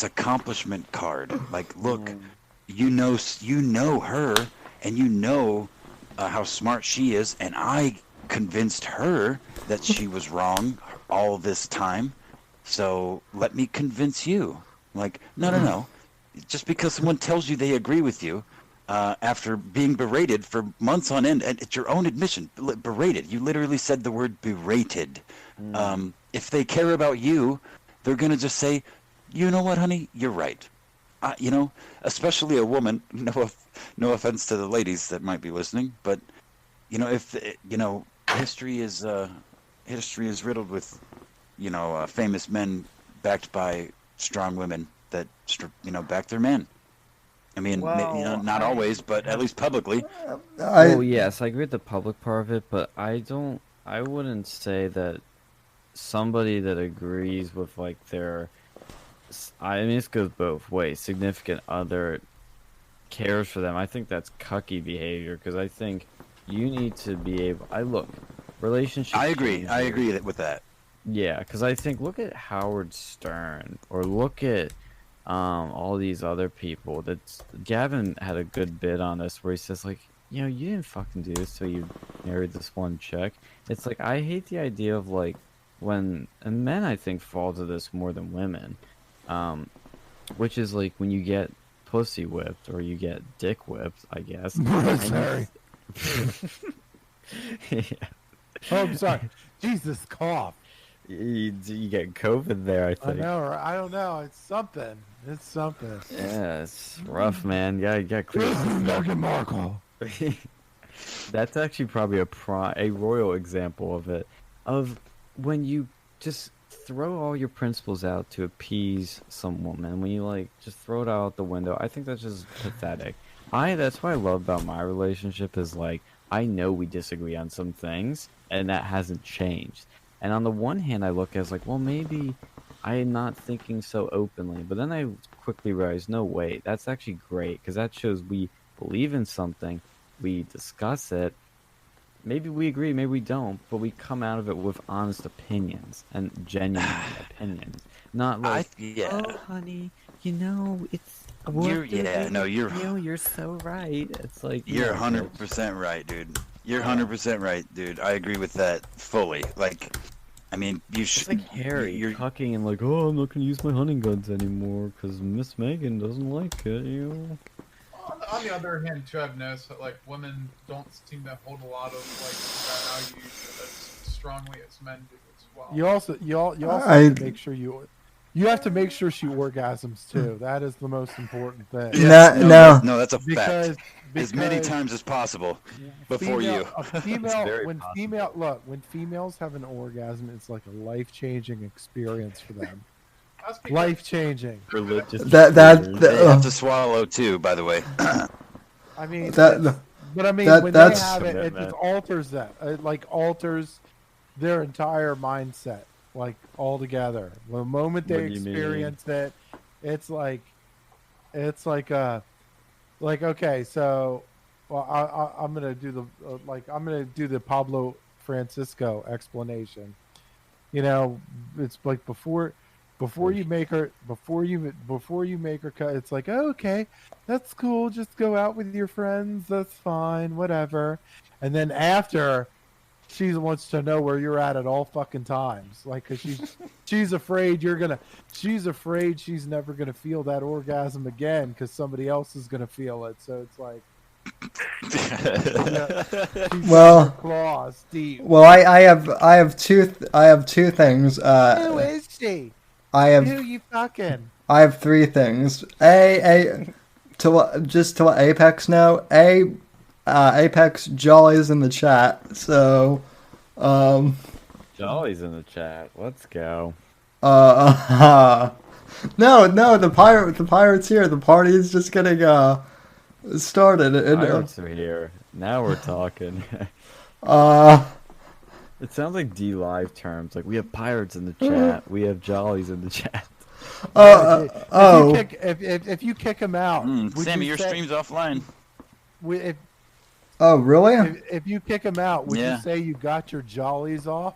accomplishment card. Like, look, you know her, and you know how smart she is, and I convinced her that she was wrong all this time, so let me convince you. Like, no. Just because someone tells you they agree with you, after being berated for months on end, and it's your own admission, berated. You literally said the word berated. If they care about you, they're going to just say, you know what, honey, you're right. Especially a woman, no offense to the ladies that might be listening, but, if, history is riddled with, famous men backed by strong women that, back their man. I mean, not always, but at least publicly. Yes, I agree with the public part of it, but I wouldn't say that somebody that agrees with like this goes both ways. Significant other cares for them. I think that's cucky behavior, because I think you need to be able. Relationships. I agree with that. Yeah, because I think look at Howard Stern, or look at all these other people. Gavin had a good bit on this where he says like, you didn't fucking do this so you married this one chick. It's like, I hate the idea of like and men I think fall to this more than women, which is like when you get pussy whipped or you get dick whipped, I guess. Sorry. Yeah. Oh, I'm sorry. Jesus, cough. You get COVID there, I think. I know. I don't know. It's something. Yeah, it's rough, man. Yeah, you got clear. Meghan Markle. That's actually probably a royal example of it. Of when you just throw all your principles out to appease some woman. When you like just throw it out the window. I think that's just pathetic. That's what I love about my relationship is like, I know we disagree on some things, and that hasn't changed. And on the one hand, I look as like, well, maybe I am not thinking so openly. But then I quickly realize, no, wait, that's actually great, because that shows we believe in something, we discuss it, maybe we agree, maybe we don't, but we come out of it with honest opinions and genuine opinions. Not like, oh, honey, it's... You're so right. It's like... You're 100% right, dude. You're 100% right, dude. I agree with that fully. Like, I mean, you should... It's like Harry cucking and like, oh, I'm not going to use my hunting guns anymore because Miss Megan doesn't like it, On the other hand, too, I've noticed that, like, women don't seem to hold a lot of, like, values as strongly as men do as well. You also have to make sure you have to make sure she orgasms too. That is the most important thing. Yes, no, that's a fact. Because as many times as possible before you. When females have an orgasm, it's like a life-changing experience for them. Life-changing. Religious. They have to swallow too, by the way. I mean, when they have it, it alters that. It alters their entire mindset, like altogether. The moment they experience it, it's like okay, so I'm gonna do the Pablo Francisco explanation. It's like before you make her cut, it's like, oh, okay, that's cool, just go out with your friends, that's fine, whatever. And then after she wants to know where you're at all fucking times. Like, cause she's afraid she's afraid she's never gonna feel that orgasm again because somebody else is gonna feel it. So it's like, she's Well, got her claws deep. well, I have two things. Who is she? I have Who you fucking? I have three things. Just to let Apex know. Apex Jolly's in the chat. So, Jolly's in the chat. Let's go. no, the pirate's here. The party is just getting started. Pirates are here. Now we're talking. It sounds like D-Live terms. Like, we have pirates in the chat. We have Jollies in the chat. If you kick him out, Sammy, your stream's offline. Oh, really? If you kick him out, would you say you got your jollies off?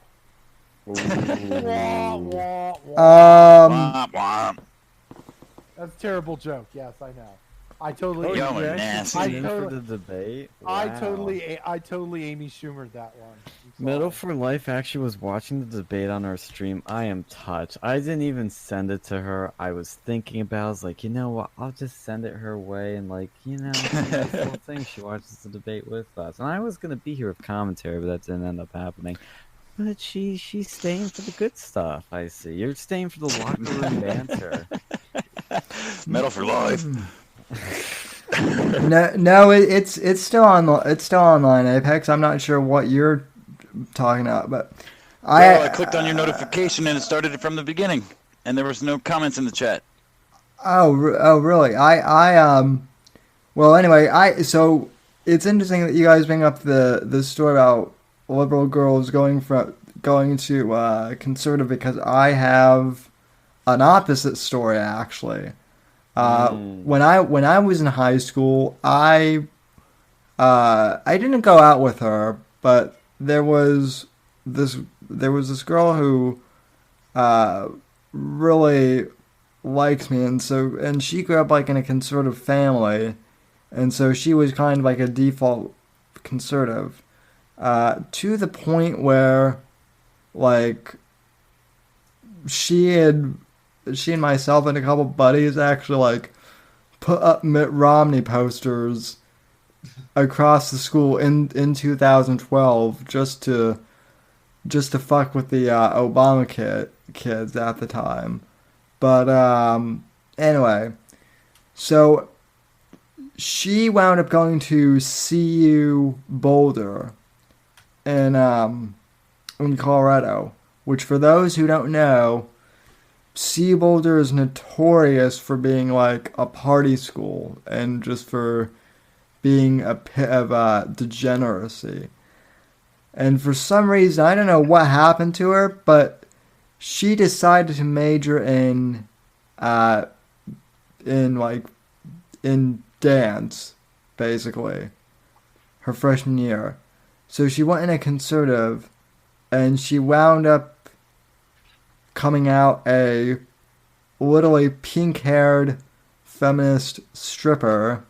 That's a terrible joke. Yes, I know. I totally. For the debate. Wow. I totally Amy Schumered that one. Metal for Life actually was watching the debate on our stream. I am touched. I didn't even send it to her. I was thinking about. I was like, you know what? I'll just send it her way, and like, you know, this whole thing. She watches the debate with us, and I was gonna be here with commentary, but that didn't end up happening. But she's staying for the good stuff. I see. You're staying for the locker room banter. Metal for Life. No, it's still online, Apex. I'm not sure what you're talking about, but I clicked on your notification and it started it from the beginning, and there was no comments in the chat. Oh, really? Well, anyway, so it's interesting that you guys bring up the story about liberal girls going to conservative, because I have an opposite story actually. When I was in high school, I didn't go out with her, but there was this girl who really liked me, and she grew up like in a conservative family, and so she was kind of like a default conservative, to the point where like she and myself and a couple buddies actually like put up Mitt Romney posters across the school in 2012 just to fuck with the Obama kids at the time. But anyway, so she wound up going to CU Boulder in Colorado, which for those who don't know, CU Boulder is notorious for being like a party school and just for being a pit of degeneracy. And for some reason, I don't know what happened to her, but she decided to major in dance, basically, her freshman year. So she went in a conservative, and she wound up coming out a literally pink-haired feminist stripper,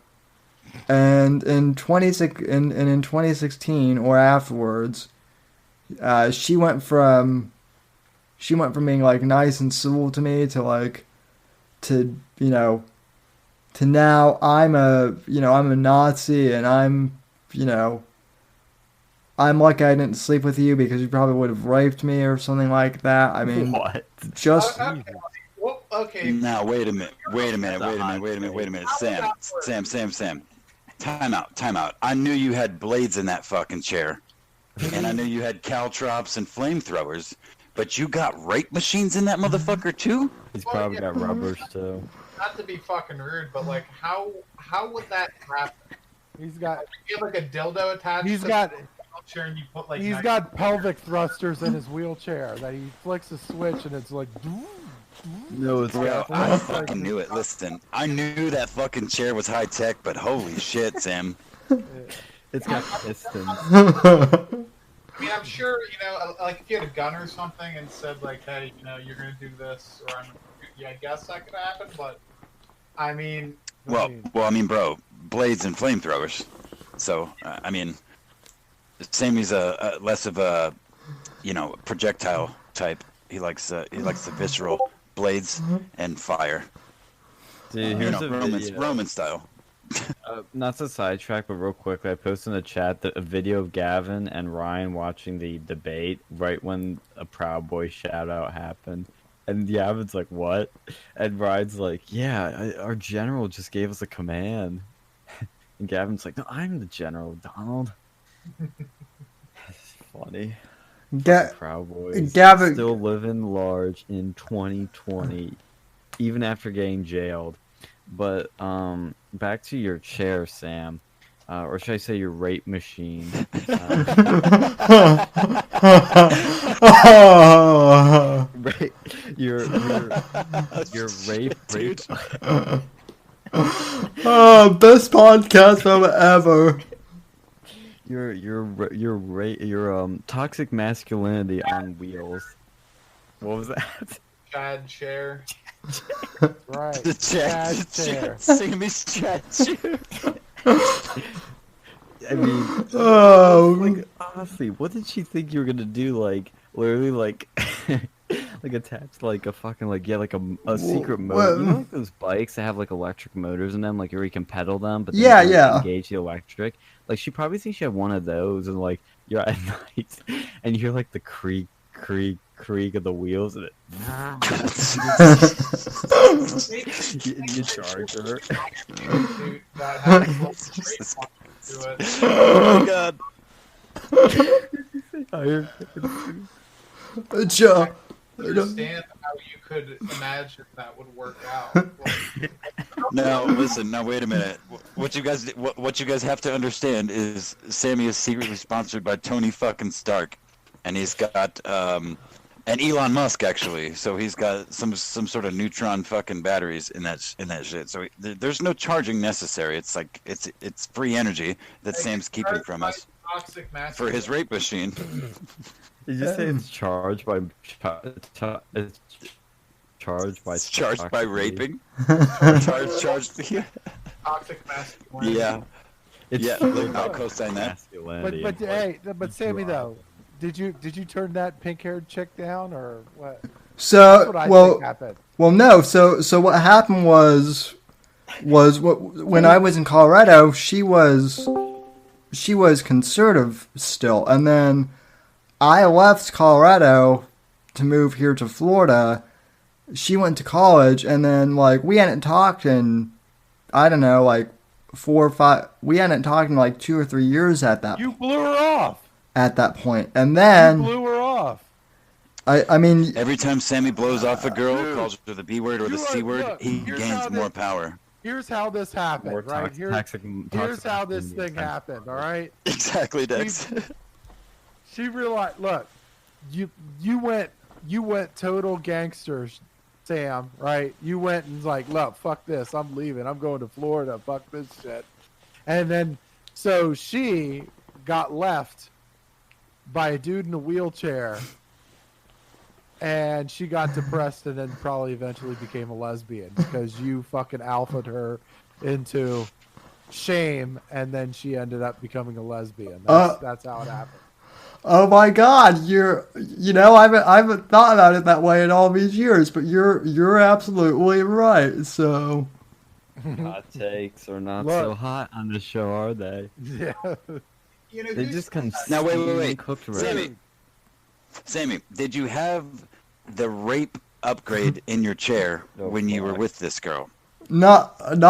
and in 2016 or afterwards, she went from being like nice and civil to me to now I'm a Nazi, and I'm lucky I didn't sleep with you because you probably would have raped me or something like that. I mean, what? Just Okay. Well, okay. Now wait a minute. Sam. Time out. I knew you had blades in that fucking chair, and I knew you had caltrops and flamethrowers, but you got rape machines in that motherfucker too? He's probably got rubbers too. Not to be fucking rude, but like, how would that happen? He's got. You have like a dildo attached. He's to got. the wheelchair and you put like. He's got pelvic thrusters in his wheelchair that he flicks a switch and it's like. No, it's Bro, I fucking knew it. Listen, I knew that fucking chair was high tech, but holy shit, Sam. It's got pistons. I mean, I'm sure, like if you had a gun or something and said like, hey, you're gonna do this, or I guess that could happen, but I mean. Well, bro, blades and flamethrowers. So, I mean, Sammy's a less of a, projectile type. He likes the visceral blades and fire. Dude, here's a video. Roman style. Not to sidetrack, but real quickly, I posted in the chat a video of Gavin and Ryan watching the debate right when a Proud Boy shout out happened. And Gavin's like, what? And Ryan's like, yeah, our general just gave us a command. And Gavin's like, no, I'm the general, Donald. It's funny. Proud Boys Gavin still living large in 2020, even after getting jailed. But back to your chair, Sam, or should I say your rape machine? Your rape. Best podcast ever. Your toxic masculinity on wheels. What was that? Chad chair. Right. The chat chair. Sammy's chat chair. I mean, Oh, honestly, what did she think you were gonna do? Like, literally, like, like attached, like a fucking, like, yeah, like a secret motor. You know, like those bikes that have like electric motors in them, like where you can pedal them, but then Yeah, you can yeah. engage the electric. Like, she probably thinks she had one of those, and like you're at night, and you hear like the creak of the wheels, and it. You charge her. Dude, that has a great to it. Oh my god. Joe. Understand how you could imagine that would work out. Now listen. Now wait a minute. What you guys have to understand is Sammy is secretly sponsored by Tony fucking Stark, and he's got and Elon Musk actually. So he's got some sort of neutron fucking batteries in that shit. So there's no charging necessary. It's like it's free energy that Sam's keeping from us for his rape machine. Did you say it's charged by it's charged by Charged by raping? Charged. Yeah. Toxic masculinity. Yeah. It's I'll co-sign that. But Sammy though, did you turn that pink-haired chick down or what? So That's what I think happened. well, no. So what happened was when I was in Colorado, she was conservative still, and then I left Colorado to move here to Florida. She went to college, and then like we hadn't talked in, I don't know, like 4 or 5. We hadn't talked in like 2 or 3 years at that. You blew her off. At that point, and then You blew her off. I mean, Every time Sammy blows off a girl, Dude. calls her the B word or the C word, he here's gains how more this- power. Here's how this happened, More right? Here's how this thing happened. All right. Exactly, Dex. She realized. Look, you went total gangster, Sam. Right? You went and was like, look, fuck this. I'm leaving. I'm going to Florida. Fuck this shit. And then, so she got left by a dude in a wheelchair, and she got depressed and then probably eventually became a lesbian because you fucking alphaed her into shame, and then she ended up becoming a lesbian. That's how it happened. oh my God, I haven't thought about it that way in all these years, but you're absolutely right. So Hot takes are not Look. so hot on the show, are they? Yeah. You know, They who's- just come Now, wait. steaming cooked Sammy, rape. Sammy, did you have the rape upgrade in your chair Oh, when you were fuck. with this girl? not at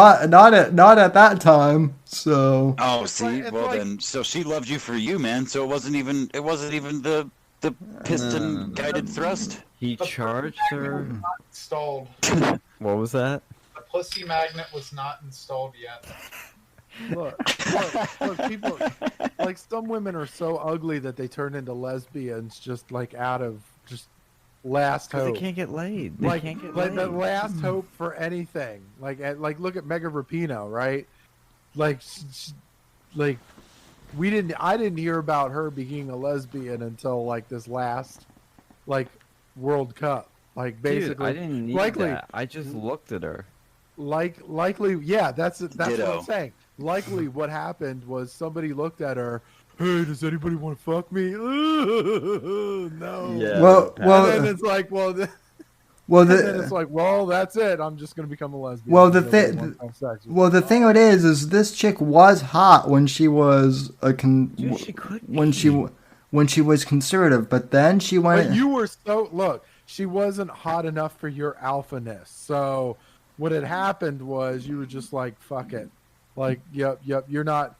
that time. So Oh, It's see, like- well like- then, so she loved you for you, man. So it wasn't even the piston guided thrust. He The charged her. not installed. What was that? The pussy magnet was not installed yet. Look, people, like some women are so ugly that they turn into lesbians just like out of just last Because hope. they can't get laid. They like can't get like laid. the last hope for anything. Like look at Megan Rapinoe, right? Like I didn't hear about her being a lesbian until like this last like World Cup. Like basically, Dude, I didn't need likely- that. I just looked at her. likely, yeah, that's what Ditto. I'm saying. Likely, what happened was somebody looked at her hey, does anybody want to fuck me? No. Yeah. Well, And well, then it's like, well, well, and then it's the like, well, that's it. I'm just gonna become a lesbian. well the because nobody thing. wants to have sex with Well, me. the thing of it is this chick was hot when she was Dude, she could when be. when she was conservative, but then she But went. you were look. She wasn't hot enough for your alphaness. So what had happened was you were just like, fuck it. Like, yep. You're not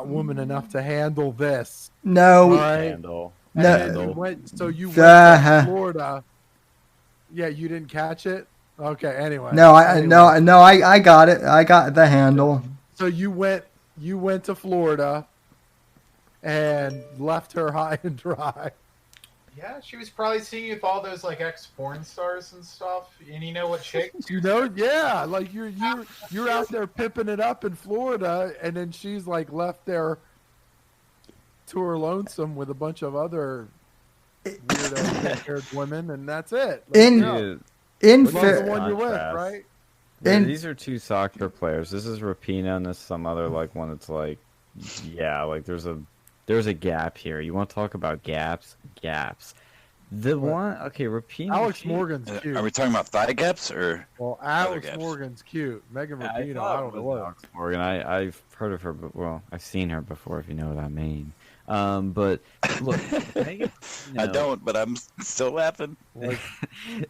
woman enough to handle this. All No, right. Handle. No. And then Handle. you went to Uh, Florida. Yeah, you didn't catch it? Okay, anyway. no, Anyway. no, I got it. I got the handle. So you went to Florida and left her high and dry. Yeah, she was probably seeing you with all those like ex-porn stars and stuff. And you know what chick? You know, yeah, like you're out there pimping it up in Florida, and then she's like left there to her lonesome with a bunch of other weirdo haired women, and that's it. Like, In- yeah, Dude, In love the fair, one you're with, Contrast. right? In- these are two soccer players. This is Rapina and this is some other like one that's like, yeah, like there's a gap here. You want to talk about gaps? Gaps. The What? one, okay, Rapina. Alex she- Morgan's cute. Are we talking about thigh gaps or? Well, Alex gaps? Morgan's cute. Megan I Rapinoe, thought I it don't know was what. Alex Morgan. I've heard of her, but well, I've seen her before. If you know what I mean. But look, Megan, I don't, but I'm still laughing. Like,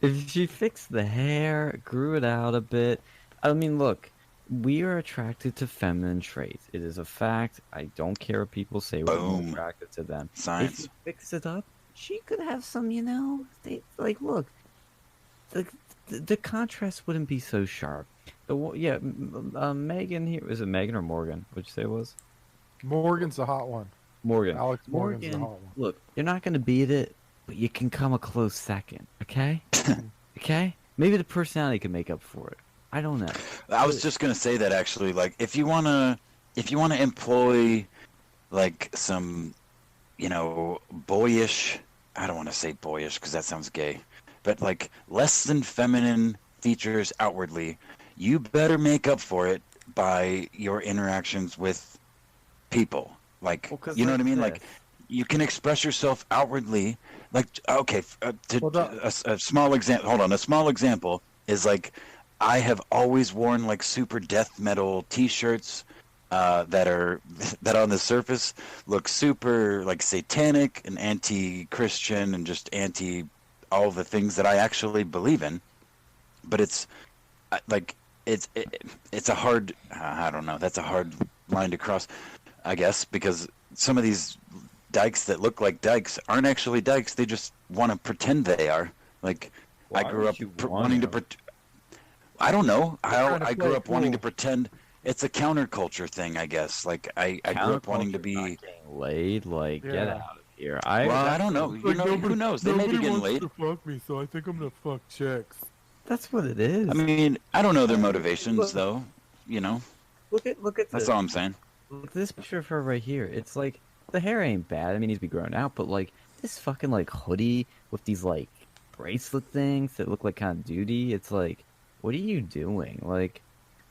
if she fixed the hair, grew it out a bit. I mean, look, we are attracted to feminine traits. It is a fact. I don't care what people say. We're more Boom. attracted to them. If Science. you fix it up, she could have some. Like look, the contrast wouldn't be so sharp. Megan here, is it Megan or Morgan? What'd you say it was? Morgan's the hot one. Morgan. Alex Morgan's the Morgan, hot one. look, you're not gonna beat it, but you can come a close second. Okay. Okay. Maybe the personality can make up for it. I don't know. I was just gonna say that actually. Like, if you wanna employ like some, boyish. I don't want to say boyish because that sounds gay, but like less than feminine features outwardly, you better make up for it by your interactions with people. Like, Well, 'cause you know like what I mean? this. Like, you can express yourself outwardly. Like, okay, a small example. Hold on, a small example is like, I have always worn like super death metal T-shirts that on the surface look super like satanic and anti-Christian and just anti all the things that I actually believe in. But it's like it's a hard I don't know. That's a hard line to cross, I guess, because some of these dykes that look like dykes aren't actually dykes. They just want to pretend they are. Like, Why I grew would up you wanting to. wanna? I don't know. trying to I grew play up wanting to cool. pretend. It's a counterculture thing, I guess. Like, I grew up wanting to Counterculture be. not getting laid. Like, get Yeah. out of here. Well, I don't know. Who knows? They may be getting laid. to fuck me, so I think I'm gonna fuck chicks. That's what it is. I mean, I don't know their motivations, though. look at That's this. all I'm saying. Look at this picture of her right here. It's like the hair ain't bad. I mean, it needs to be grown out, but like this fucking like hoodie with these like bracelet things that look like kind of duty. It's like, what are you doing? Like,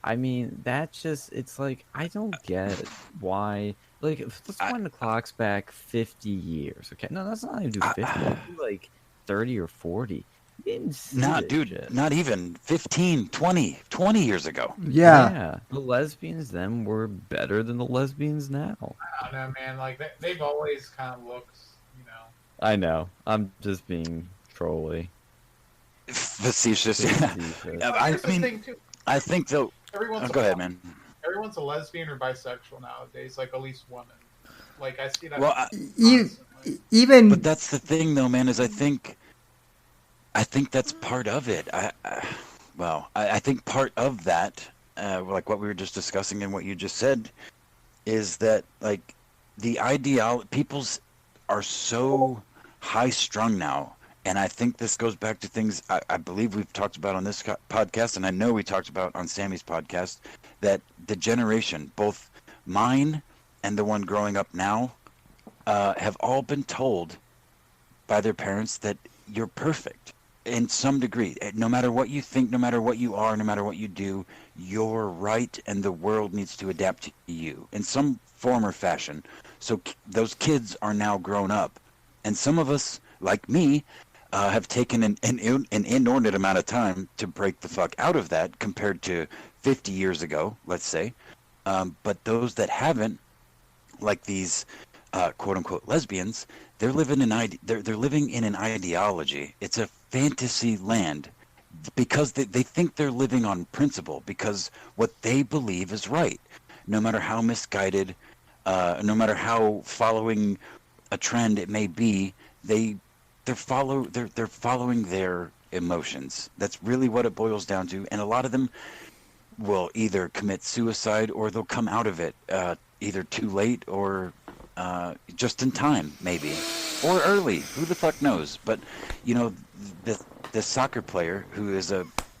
I mean, that's just. It's like I don't get why. Like, let's wind the clocks back 50 years. Okay, no, that's not even do 50. Let's do like 30 or 40. You didn't see Nah, this dude, shit. not even 15, 20 years ago. yeah. The lesbians then were better than the lesbians now. I don't know, man. Like they've always kind of looked, I know. I'm just being trolly. Facetious. Yeah. Facetious. I Here's the mean, thing, too. I think though. Everyone's Go ahead, man. Everyone's a lesbian or bisexual nowadays. Like at least women. Like I see that. Well, constantly. Even but that's the thing, though, man. Is I think that's part of it. I think part of that, like what we were just discussing and what you just said, is that like the people's are so high strung now. And I think this goes back to things I believe we've talked about on this podcast, and I know we talked about on Sammy's podcast, that the generation, both mine and the one growing up now, have all been told by their parents that you're perfect. in some degree, no matter what you think, no matter what you are, no matter what you do, you're right, and the world needs to adapt to you in some form or fashion. So those kids are now grown up, and some of us, like me, have taken an inordinate amount of time to break the fuck out of that compared to 50 years ago, let's say. But those that haven't, like these quote unquote lesbians, they're living in an ideology. It's a fantasy land because they think they're living on principle, because what they believe is right, no matter how misguided, no matter how following a trend it may be. They're following their emotions. That's really what it boils down to, and a lot of them will either commit suicide or they'll come out of it either too late or just in time, maybe, or early. Who the fuck knows? But the soccer player who is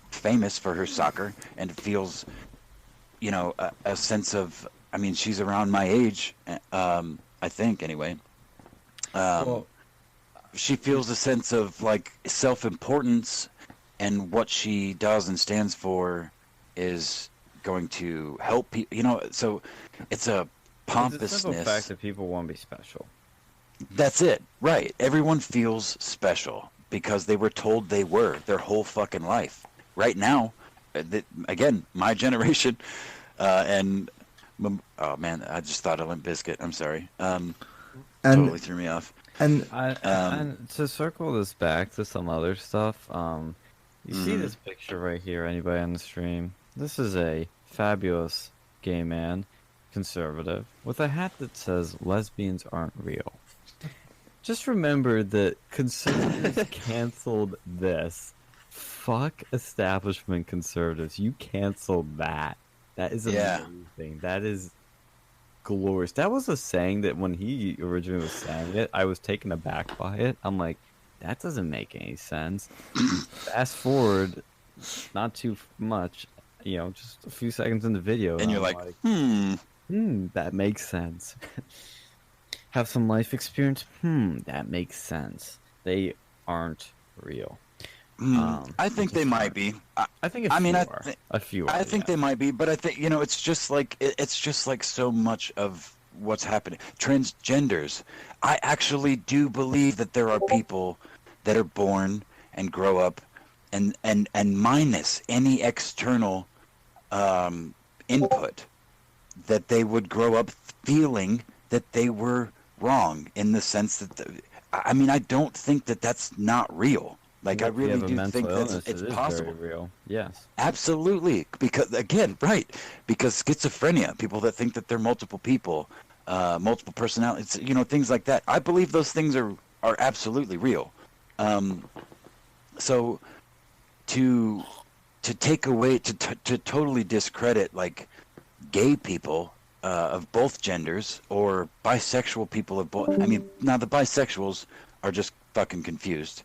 famous for her soccer and feels a sense of. I mean, she's around my age, I think, anyway. She feels a sense of like self-importance, and what she does and stands for is going to help people. So it's a pompousness. It's the simple fact that people want to be special. That's it, right? Everyone feels special because they were told they were their whole fucking life. Right now, again, my generation, and oh man, I just thought of Limp Bizkit. I'm sorry. Totally threw me off. And and to circle this back to some other stuff, you see this picture right here, anybody on the stream? This is a fabulous gay man, conservative, with a hat that says lesbians aren't real. Just remember that conservatives canceled this. Fuck establishment conservatives. You canceled that. That is amazing. That is glorious. That was a saying that when he originally was saying it, I was taken aback by it. I'm like, that doesn't make any sense. Fast forward, not too much, just a few seconds in the video, and you're like, that makes sense. Have some life experience. That makes sense. They aren't real. I think they might be. I think a few. I think they might be, but I think it's just like so much of what's happening. Transgenders. I actually do believe that there are people that are born and grow up and minus any external input, that they would grow up feeling that they were wrong, in the sense that I don't think that that's not real. Like, I really do think it's possible. Very real. Yes. Absolutely. Because, again, right. Because schizophrenia, people that think that they're multiple people, multiple personalities, things like that. I believe those things are absolutely real. So to take away, to totally discredit, like, gay people of both genders, or bisexual people of both. I mean, now the bisexuals are just fucking confused.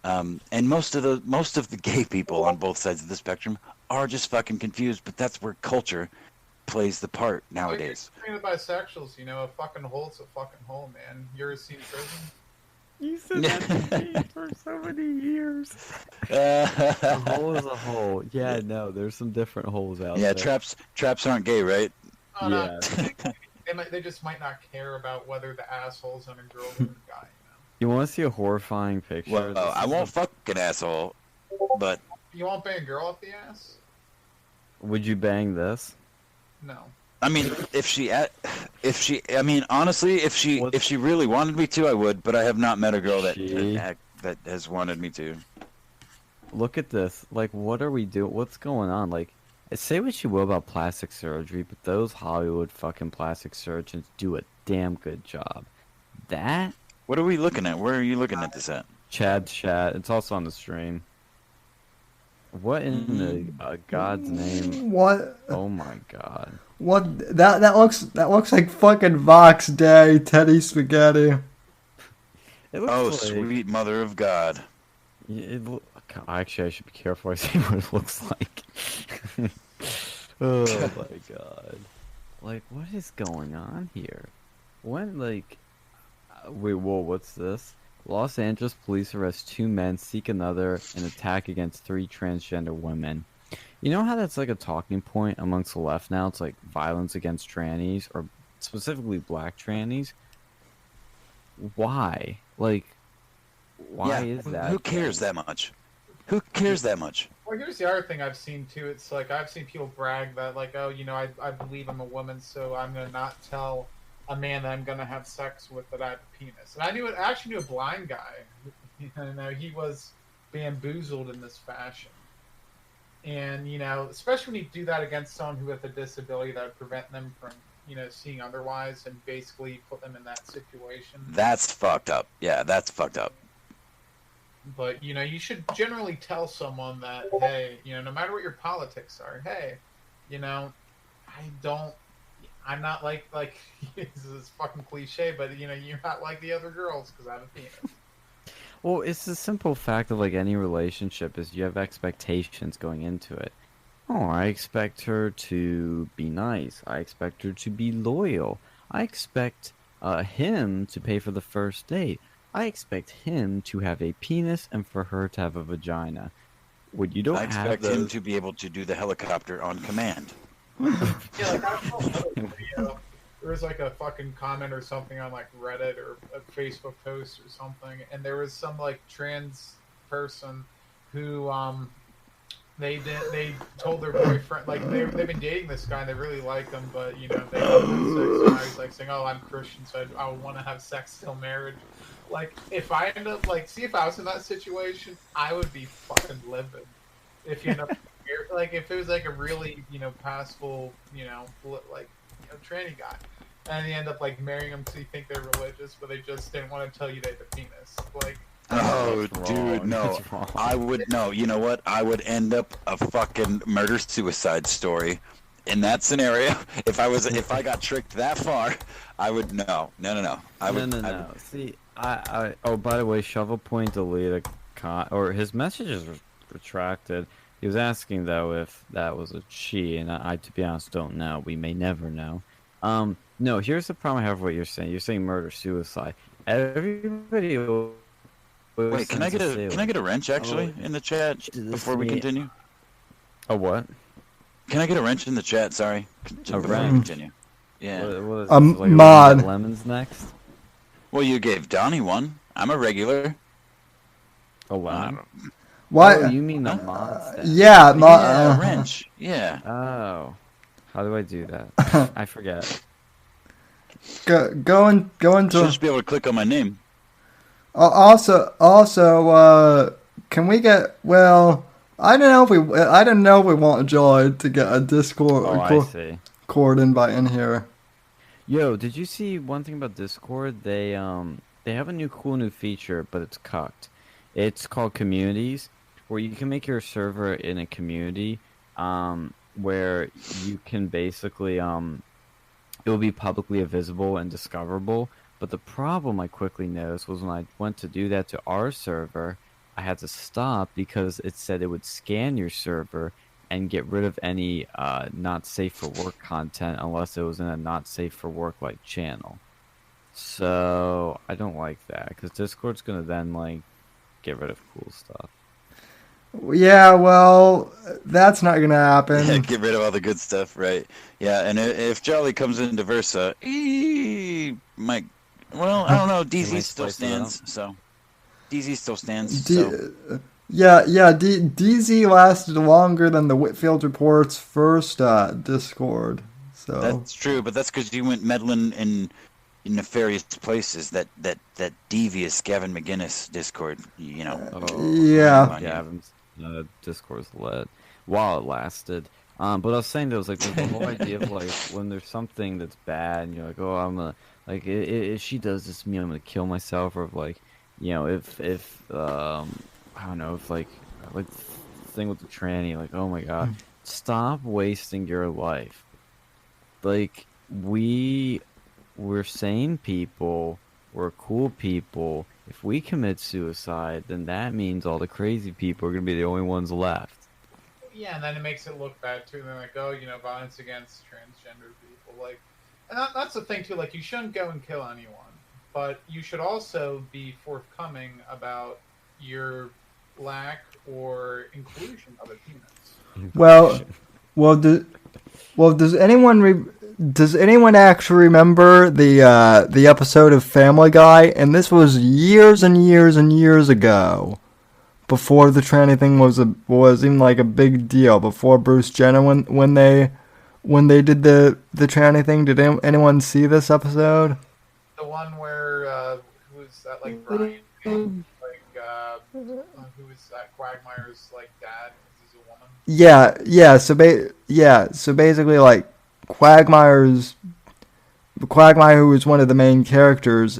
And most of the gay people on both sides of the spectrum are just fucking confused, but that's where culture plays the part nowadays. Like, the bisexuals, a fucking hole's a fucking hole, man. You ever seen prison? You said that to me for so many years. A hole is a hole. Yeah, no, there's some different holes out there. Yeah, traps aren't gay, right? Oh, yeah. No, they just might not care about whether the asshole's on a girl or a guy. You want to see a horrifying picture? Well, I won't fuck an asshole, but... You won't bang a girl up the ass? Would you bang this? No. I mean, honestly, if she really wanted me to, I would, but I have not met a girl that has wanted me to. Look at this. Like, what are we doing? What's going on? Like, say what you will about plastic surgery, but those Hollywood fucking plastic surgeons do a damn good job. That... What are we looking at? Where are you looking at this at? Chad's chat. It's also on the stream. What in the God's name? What? Oh my God! What? That looks like fucking Vox Day, Teddy Spaghetti. It looks sweet mother of God! Actually, I should be careful. I say what it looks like. Oh my God! Like, what is going on here? When, like, wait, whoa, what's this? Los Angeles police arrest 2 men, seek another, and attack against 3 transgender women. You know how that's like a talking point amongst the left now? It's like violence against trannies, or specifically black trannies. Why? Like, why Yeah, is that? who cares that much? Who cares that much? Well, here's the other thing I've seen too. It's like I've seen people brag that, like, oh, I believe I'm a woman, so I'm gonna not tell a man that I'm gonna have sex with that I have a penis. And I actually knew a blind guy. He was bamboozled in this fashion. And especially when you do that against someone who has a disability that would prevent them from seeing otherwise, and basically put them in that situation. That's fucked up. Yeah, that's fucked up. But you should generally tell someone that, hey, no matter what your politics are, hey, I'm not like this is fucking cliche, but you're not like the other girls because I have a penis. Well, it's the simple fact of like any relationship is you have expectations going into it. Oh, I expect her to be nice. I expect her to be loyal. I expect him to pay for the first date. I expect him to have a penis and for her to have a vagina. When you don't I have expect him those, to be able to do the helicopter on command. Yeah, like I saw another video. There was like a fucking comment or something on like Reddit or a Facebook post or something, and there was some like trans person who they told their boyfriend, like they've been dating this guy and they really like him, but they want to have sex, and he's like saying, oh, I'm Christian, so I want to have sex till marriage. Like, if I end up see if I was in that situation, I would be fucking livid. If you end up like if it was like a really passable tranny guy, and they end up like marrying them because you think they're religious, but they just didn't want to tell you they had a penis. Like, Oh, That's dude, wrong. no. That's wrong. I would no. You know what? I would end up a fucking murder-suicide story in that scenario. If I got tricked that far, I would no. I would. No. See, oh, by the way, Shovel Point deleted or his message is retracted. He was asking though if that was a she, and I, to be honest, don't know. We may never know. No. Here's the problem I have with what you're saying. You're saying murder suicide. Everybody. Wait, can I get a wrench actually in the chat before we continue? A what? Can I get a wrench in the chat? Sorry. A Before we wrench? continue. Yeah. What is A this, like, mod. lemons next? Well, you gave Donnie one. I'm a regular. A lemon? What? Oh, you mean the monster? Yeah, Yeah, wrench. Yeah. Oh. How do I do that? I forget. go Should into. just be able to click on my name. Also, can we get? Well, I don't know if we want Joy to get a Discord Oh, I see. cord invite in here. Yo, did you see one thing about Discord? They have a cool new feature, but it's cucked. It's called communities, where you can make your server in a community, where you can basically it will be publicly visible and discoverable. But the problem I quickly noticed was when I went to do that to our server, I had to stop because it said it would scan your server and get rid of any not safe for work content unless it was in a not safe for work like channel. So I don't like that because Discord's gonna then like get rid of cool stuff. Yeah, well, that's not gonna happen. Yeah, get rid of all the good stuff, right? Yeah, and if Jolly comes into Versa, he might. Well, I don't know. DZ might still spice it up. stands, so DZ still stands. D- So Yeah, DZ lasted longer than the Whitfield Report's first Discord. So that's true, but that's because you went meddling in nefarious places. That devious Gavin McGinnis Discord, Oh, Yeah. Gavin's Discord's lit while it lasted. But I was saying there was like the whole idea of like when there's something that's bad and you're like, oh, I'm gonna like if she does this to me, I'm gonna kill myself, or if like if I don't know, if like the thing with the tranny, like, oh my god, stop wasting your life. Like we're sane people, we're cool people. If we commit suicide, then that means all the crazy people are gonna be the only ones left. Yeah, and then it makes it look bad too. And they're like, oh, violence against transgender people. Like, and that's the thing too. Like, you shouldn't go and kill anyone. but you should also be forthcoming about your lack or inclusion of a penis. Well, does anyone actually remember the episode of Family Guy? And this was years and years and years ago, before the tranny thing was even like a big deal. Before Bruce Jenner, when they did the tranny thing. Did anyone see this episode? The one where who was that, like Brian? Who was that Quagmire's like dad? He's a woman. Yeah. So basically, like Quagmire, who was one of the main characters,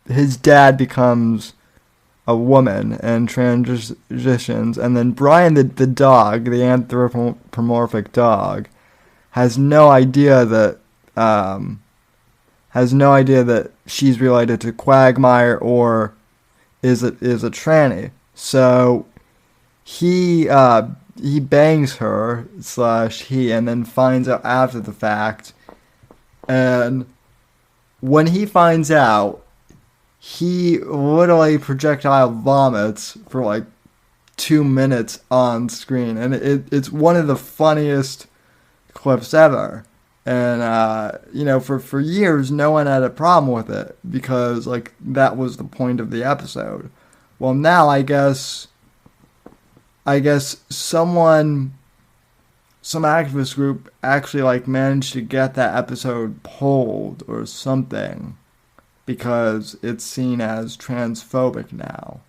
his dad becomes a woman and transitions, and then Brian, the dog, the anthropomorphic dog, has no idea that she's related to Quagmire or is a tranny. So he bangs her / he, and then finds out after the fact. And when he finds out, he literally projectile vomits for like 2 minutes on screen, and it's one of the funniest clips ever. And for years no one had a problem with it because like that was the point of the episode. Well, now I guess some activist group actually like managed to get that episode pulled or something because it's seen as transphobic now.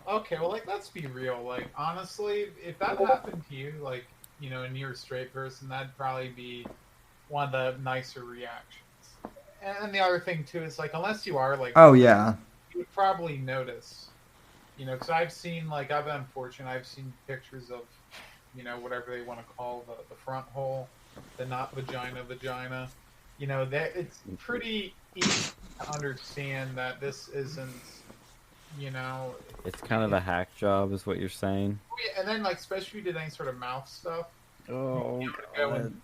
Okay, well, like, let's be real. Like, honestly, if that happened to you, like, and you're a straight person, that'd probably be one of the nicer reactions. And the other thing too is like, unless you are like, oh yeah, you would probably notice. Because I've seen, like, I've been fortunate. I've seen pictures of, whatever they want to call the front hole, the not vagina. That it's pretty easy to understand that this isn't, It's kind of a hack job, is what you're saying. And then, like, especially if you did any sort of mouth stuff. Oh, go and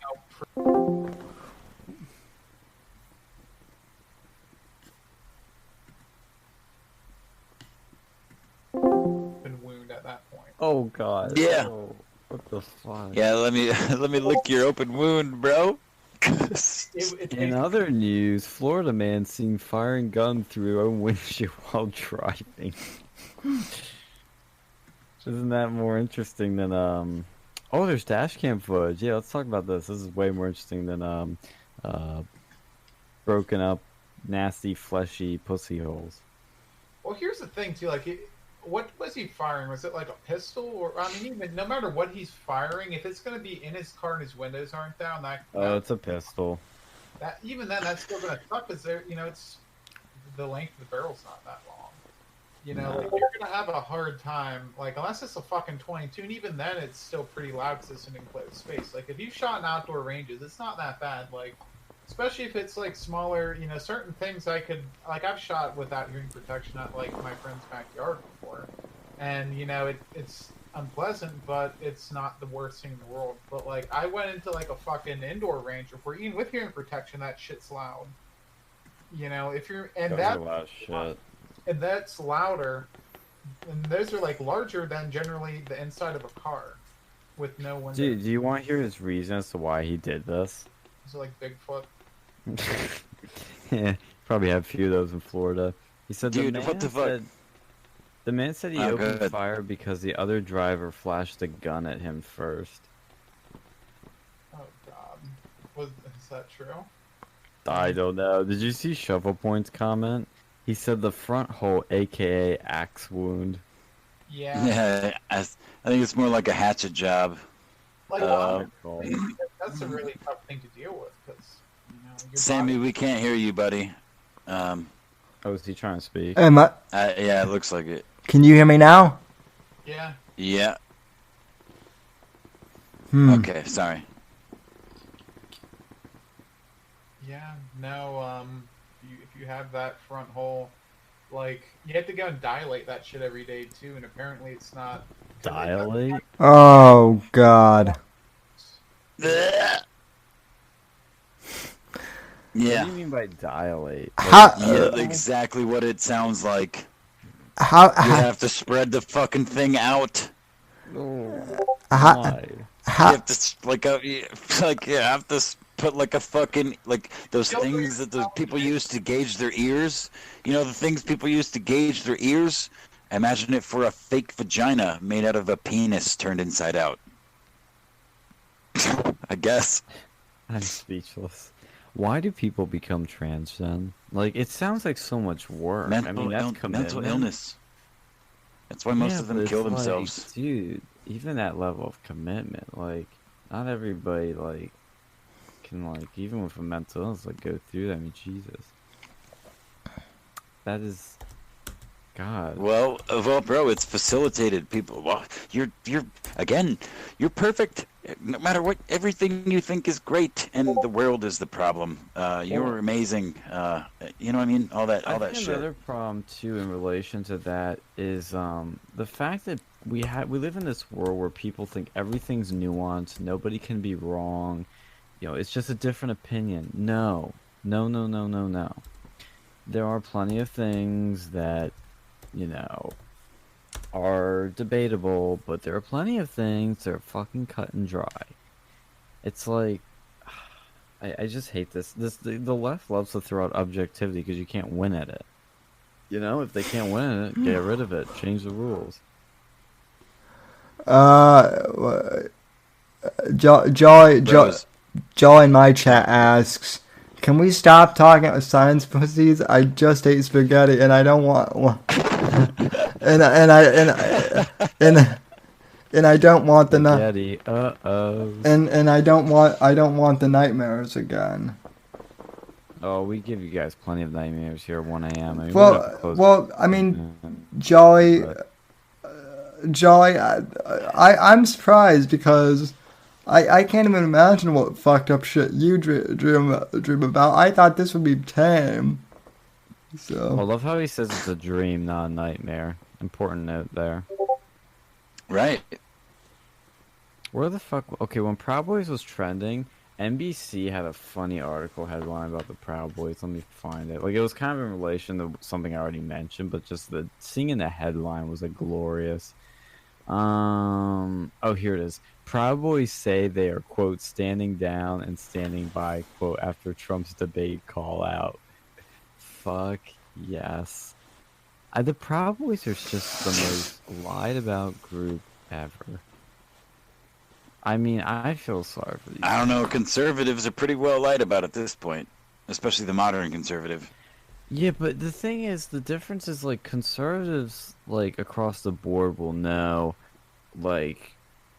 wound at that point. Oh God. Yeah. Oh, what the fuck? Yeah, let me lick your open wound, bro. In other news, Florida man seen firing gun through own windshield while driving. Isn't that more interesting than Oh, there's dash cam footage. Yeah, let's talk about this. This is way more interesting than broken up, nasty, fleshy pussy holes. Well, here's the thing too. Like, what was he firing? Was it like a pistol, or I mean, even no matter what he's firing, if it's going to be in his car and his windows aren't down, it's a pistol. That even then, that's still going to suck because it's the length of the barrel's not that long. Like, you're going to have a hard time, like, unless it's a fucking 22, and even then, it's still pretty loud because it's an enclosed space. Like, if you shot in outdoor ranges, it's not that bad. Like, especially if it's like smaller, certain things I've shot without hearing protection at like my friend's backyard before, and it's unpleasant, but it's not the worst thing in the world. But like, I went into like a fucking indoor range before, even with hearing protection, that shit's loud. If you're and that's louder, and those are like larger than generally the inside of a car with no windows. Dude, do you want to hear his reason as to why he did this? Is it like Bigfoot? Yeah, probably have a few of those in Florida. He said, dude, what the fuck? The man said he opened fire because the other driver flashed a gun at him first. Oh God, is that true? I don't know. Did you see Shovel Point's comment? He said the front hole, aka axe wound. Yeah. Yeah, I think it's more like a hatchet job. Like, that's a really tough thing to deal with because Sammy, we can't hear you, buddy. Oh, is he trying to speak? Yeah, it looks like it. Can you hear me now? Yeah. Yeah. Okay, sorry. Yeah, no, if you have that front hole, like, you have to go and dilate that shit every day too, and apparently it's not... Dilate? Oh, God. What Yeah. do you mean by dilate? How- Yeah, exactly what it sounds like. How You have to spread the fucking thing out. how, Why? You how have to you have to put like a fucking like those things that the people use to gauge their ears. You know the things people use to gauge their ears. Imagine it for a fake vagina made out of a penis turned inside out. I guess. I'm speechless. Why do people become trans then? Like, it sounds like so much work. I mean, that's commitment. mental illness. That's why most Yeah, of them but kill it's like, themselves. dude, even that level of commitment, like, not everybody, like, can, like, even with a mental illness, like, go through that. I mean, Jesus. That is... God. Well, bro, it's facilitated. People, well, you're again, you're perfect. No matter what, everything you think is great, and the world is the problem. You're amazing. You know what I mean? All that I think shit. another problem too in relation to that is the fact that we live in this world where people think everything's nuanced, nobody can be wrong. You know, it's just a different opinion. No. No, no, no, no, no. There are plenty of things that, you know, are debatable, but there are plenty of things that are fucking cut and dry. It's like, I just hate this. The left loves to throw out objectivity because you can't win at it. You know, if they can't win at it, get rid of it. Change the rules. Joy in my chat asks, "Can we stop talking about science pussies? I just ate spaghetti and I don't want and I don't want the Spaghetti. Uh-oh. and I don't want the nightmares again." Oh, we give you guys plenty of nightmares here at 1 a.m. I mean, we're gonna have to close well, I mean, Jolly, I'm surprised because I can't even imagine what fucked up shit you dream about. I thought this would be tame. I So love how he says it's a dream, not a nightmare. Important note there. Right. Where the fuck? Okay, when Proud Boys was trending, NBC had a funny article headline about the Proud Boys. Let me find it. Like, it was kind of in relation to something I already mentioned, but just seeing in the headline was like glorious. Oh, here it is. Proud Boys say they are, quote, standing down and standing by, quote, after Trump's debate call out. Fuck yes. The Proud Boys are just the most lied about group ever. I mean, I feel sorry for these. I don't know. Conservatives are pretty well lied about at this point, especially the modern conservative. Yeah, but the thing is, the difference is, like, conservatives, like, across the board will know, like,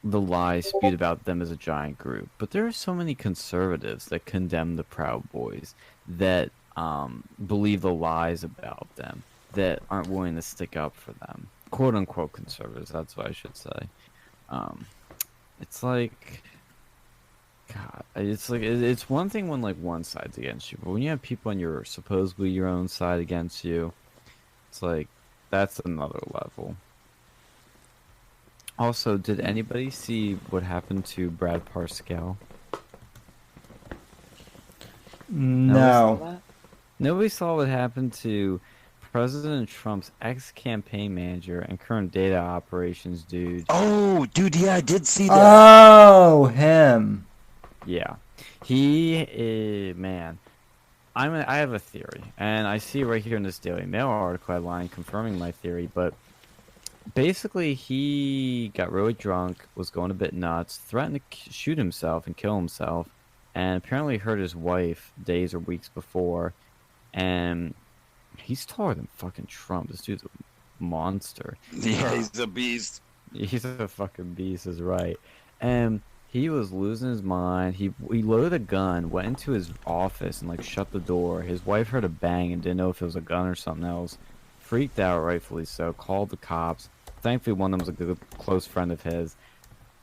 the lies spewed about them as a giant group. But there are so many conservatives that condemn the Proud Boys, that believe the lies about them, that aren't willing to stick up for them. Quote-unquote conservatives, that's what I should say. It's like... God, it's like it's one thing when like one side's against you, but when you have people on your supposedly your own side against you, it's like that's another level. Also, did anybody see what happened to Brad Parscale? no. Nobody saw what happened to President Trump's ex-campaign manager and current data operations dude. Oh, dude, yeah, I did see that. Oh, him. Yeah, he man. I have a theory, and I see it right here in this Daily Mail article headline confirming my theory. But basically, he got really drunk, was going a bit nuts, threatened to shoot himself and kill himself, and apparently hurt his wife days or weeks before. And he's taller than fucking Trump. This dude's a monster. Yeah, he's a beast. He's a fucking beast, is right. And he was losing his mind. He loaded a gun, went into his office, and like shut the door. His wife heard a bang and didn't know if it was a gun or something else. Freaked out, rightfully so. Called the cops. Thankfully, one of them was a good close friend of his.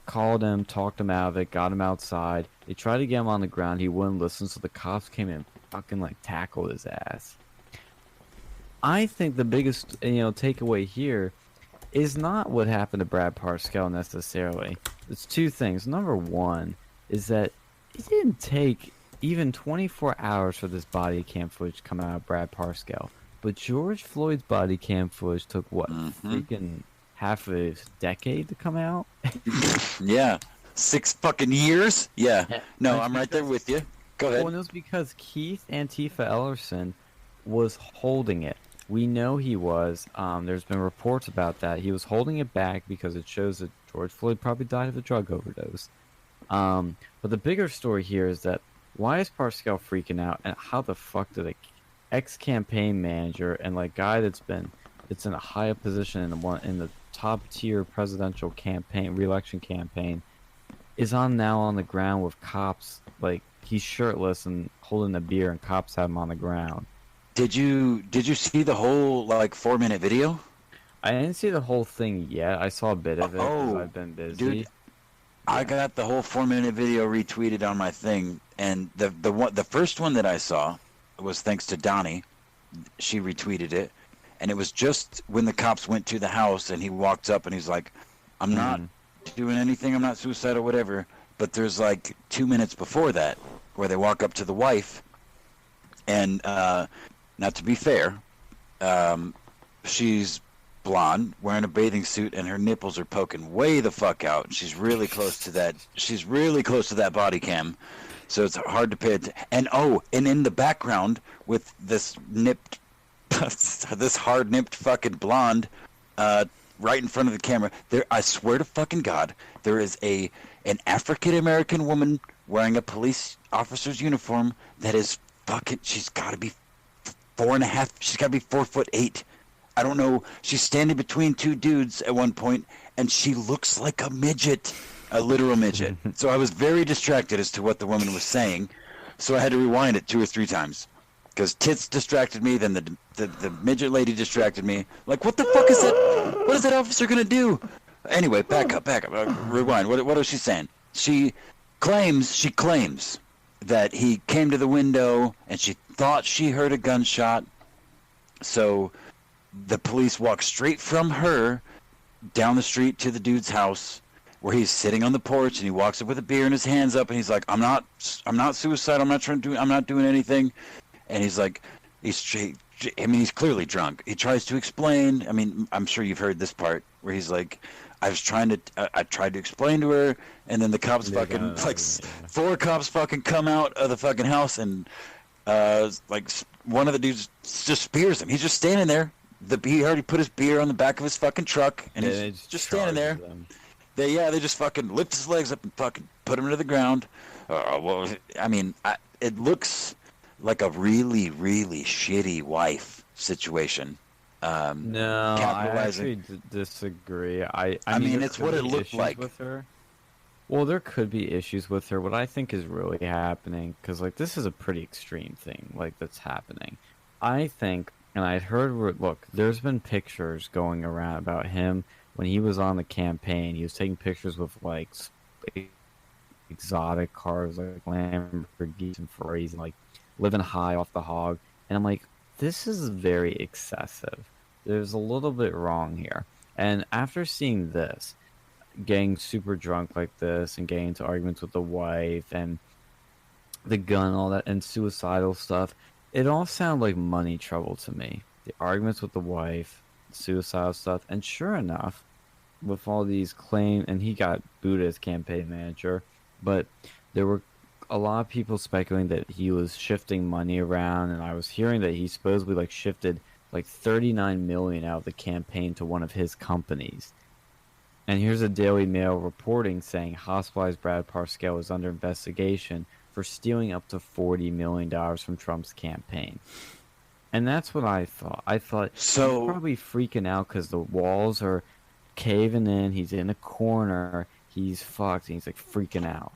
Called him, talked him out of it, got him outside. They tried to get him on the ground. He wouldn't listen, so the cops came in and fucking like tackled his ass. I think the biggest takeaway here is not what happened to Brad Parscale necessarily. It's two things. Number one is that it didn't take even 24 hours for this body cam footage to come out of Brad Parscale. But George Floyd's body cam footage took what, freaking half a decade to come out? Yeah. 6 fucking years? Yeah. No, I'm right there with you. Go ahead. Well, and it was because Keith Antifa Ellerson was holding it. We know he was. There's been reports about that. He was holding it back because it shows that George Floyd probably died of a drug overdose. But the bigger story here is that why is Parscale freaking out, and how the fuck did a ex-campaign manager and like guy that's in a high position in the top tier presidential campaign, re-election campaign, is now on the ground with cops, like he's shirtless and holding a beer, and cops have him on the ground. Did you see the whole like 4-minute video? I didn't see the whole thing yet. I saw a bit of it because I've been busy. Dude, I got the whole 4-minute video retweeted on my thing, and the first one that I saw was thanks to Donnie. She retweeted it, and it was just when the cops went to the house, and he walked up and he's like, "I'm not doing anything. I'm not suicidal, whatever." But there's like 2 minutes before that where they walk up to the wife, and not to be fair, she's blonde, wearing a bathing suit, and her nipples are poking way the fuck out. She's really close to that. She's really close to that body cam, so it's hard to pay attention. And in the background with this nipped, this hard nipped fucking blonde, right in front of the camera. There, I swear to fucking God, there is an African American woman wearing a police officer's uniform that is fucking. She's got to be 4.5. She's got to be 4'8". I don't know. She's standing between two dudes at one point, and she looks like a midget, a literal midget. So I was very distracted as to what the woman was saying, so I had to rewind it 2 or 3 times. Because tits distracted me, then the midget lady distracted me. Like, what the fuck is that? What is that officer gonna do? Anyway, back up. Rewind. What is she saying? She claims that he came to the window and she thought she heard a gunshot. So the police walked straight from her down the street to the dude's house, where he's sitting on the porch, and he walks up with a beer in his hands up, and he's like, I'm not suicidal. I'm not doing anything. And he's like, he's clearly drunk. He tries to explain. I mean, I'm sure you've heard this part where he's like, I tried to explain to her, and then the cops four cops fucking come out of the fucking house, and like one of the dudes just spears him. He's just standing there. He already put his beer on the back of his fucking truck, and he's just standing there. They just fucking lift his legs up and fucking put him into the ground. Well, I mean, it looks like a really, really shitty wife situation. No, I actually disagree. I mean it's what it looked like with her. Well, there could be issues with her. What I think is really happening, because like this is a pretty extreme thing, like that's happening. I think, and I'd heard, look, there's been pictures going around about him when he was on the campaign. He was taking pictures with like exotic cars, like Lamborghinis and Ferraris, and like living high off the hog. And I'm like, this is very excessive. There's a little bit wrong here. And after seeing this, getting super drunk like this and getting into arguments with the wife and the gun and all that and suicidal stuff, it all sounded like money trouble to me. The arguments with the wife, suicidal stuff, and sure enough, with all these claims, and he got booed as campaign manager, but there were a lot of people speculating that he was shifting money around, and I was hearing that he supposedly like shifted like $39 million out of the campaign to one of his companies. And here's a Daily Mail reporting saying hospitalized Brad Parscale is under investigation for stealing up to $40 million from Trump's campaign. And that's what I thought. I thought so, he's probably freaking out because the walls are caving in. He's in a corner. He's fucked. And he's like freaking out.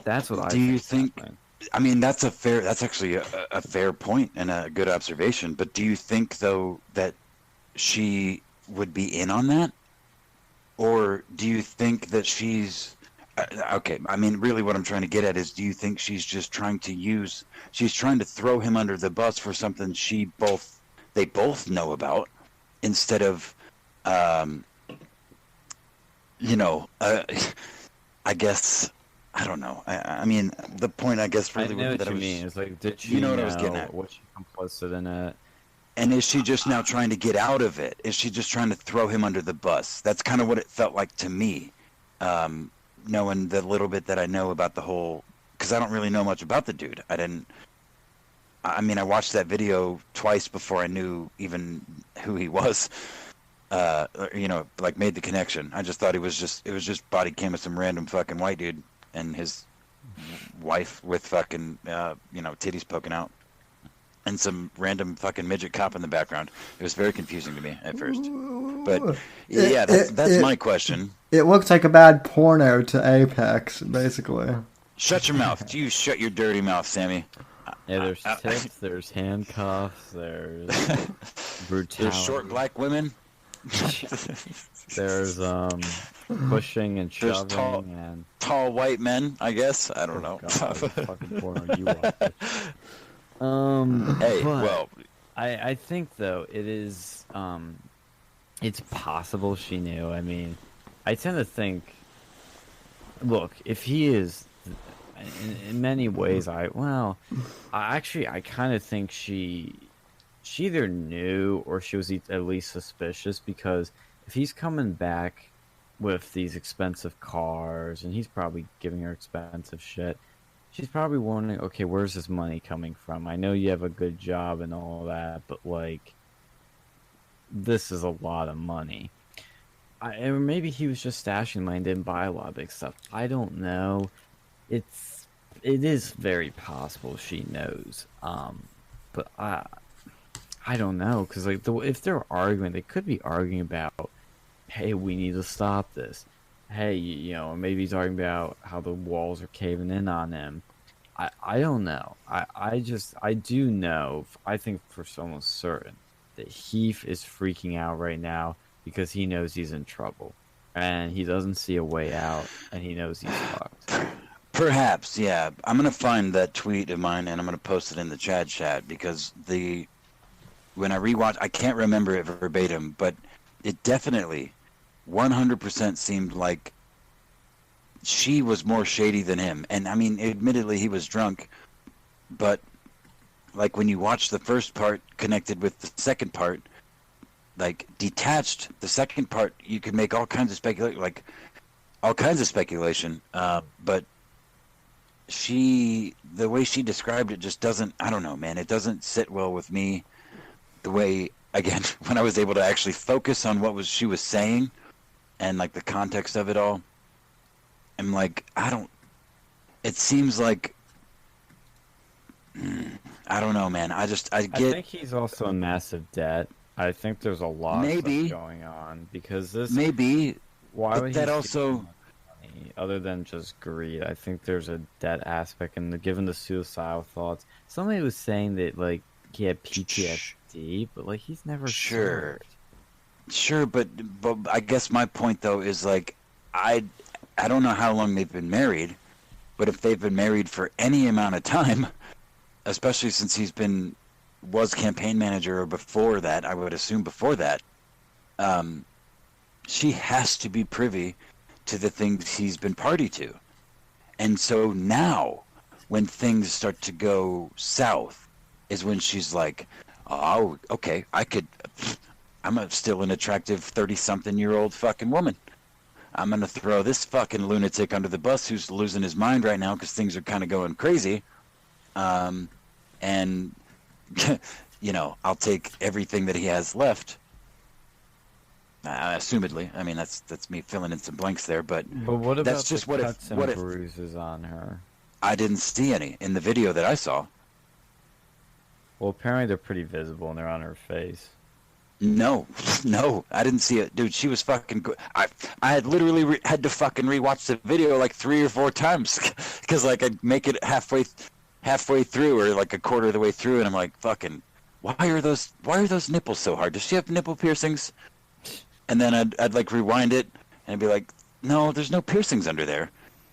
That's what I think. Do you think? Happening. I mean, that's actually a fair point and a good observation. But do you think though that she would be in on that, or do you think that she's okay? I mean, really, what I'm trying to get at is, do you think she's just trying to throw him under the bus for something they both know about, instead of, I guess, I don't know. I mean, the point I guess I really know that what I you was, mean. It's like, did she you know what I know? was getting at. Was she complicit in it? And is she just now trying to get out of it? Is she just trying to throw him under the bus? That's kind of what it felt like to me, knowing the little bit that I know about the whole. Because I don't really know much about the dude. I mean, I watched that video twice before I knew even who he was. You know, like made the connection. I just thought it was just body cam of some random fucking white dude and his wife with fucking you know, titties poking out. And some random fucking midget cop in the background. It was very confusing to me at first. But yeah, that's my question. It looks like a bad porno to Apex, basically. Shut your mouth. You shut your dirty mouth, Sammy. Yeah, there's tips, there's handcuffs, there's brutality. There's short black women. There's pushing and There's shoving and tall white men, I guess. I don't know. God, fucking porno you watch. Hey, but well, I think though it is it's possible she knew. I mean, I tend to think, look, if he is in many ways, I kind of think she either knew or she was at least suspicious, because if he's coming back with these expensive cars and he's probably giving her expensive shit, she's probably wondering, okay, where's this money coming from? I know you have a good job and all that, but like, this is a lot of money. Or maybe he was just stashing money and didn't buy a lot of big stuff. I don't know. It is very possible she knows. But I don't know, because like if they're arguing, they could be arguing about, hey, we need to stop this. Hey, you know, maybe he's talking about how the walls are caving in on him. I don't know. I do know, I think for almost certain, that Heath is freaking out right now because he knows he's in trouble. And he doesn't see a way out, and he knows he's fucked. Perhaps, yeah. I'm going to find that tweet of mine, and I'm going to post it in the chat, because when I rewatch, I can't remember it verbatim, but it definitely 100% seemed like she was more shady than him. And I mean, admittedly, he was drunk, but like when you watch the first part connected with the second part, like detached, the second part, you could make all kinds of speculation, but the way she described it just doesn't, I don't know, man, it doesn't sit well with me. The way, again, when I was able to actually focus on what she was saying and like the context of it all, I'm like, it seems like, I don't know, man. I think he's also in massive debt. I think there's a lot of stuff going on, because this why would that also, other than just greed? I think there's a debt aspect, and given the suicidal thoughts, somebody was saying that like he had PTSD, but like he's never sure, but I guess my point though is like I don't know how long they've been married, but if they've been married for any amount of time, especially since was campaign manager, or before that, I would assume before that, she has to be privy to the things he's been party to. And so now, when things start to go south, is when she's like, oh, okay, I'm still an attractive 30-something-year-old fucking woman. I'm going to throw this fucking lunatic under the bus who's losing his mind right now because things are kind of going crazy. And, you know, I'll take everything that he has left. Assumedly. I mean, that's me filling in some blanks there, but what about that's just the cuts and bruises on her? I didn't see any in the video that I saw. Well, apparently they're pretty visible and they're on her face. No, I didn't see it, dude. She was fucking good. I had literally had to fucking rewatch the video like 3 or 4 times because like I'd make it halfway through or like a quarter of the way through, and I'm like, fucking, why are those nipples so hard? Does she have nipple piercings? And then I'd like rewind it and I'd be like, no, there's no piercings under there.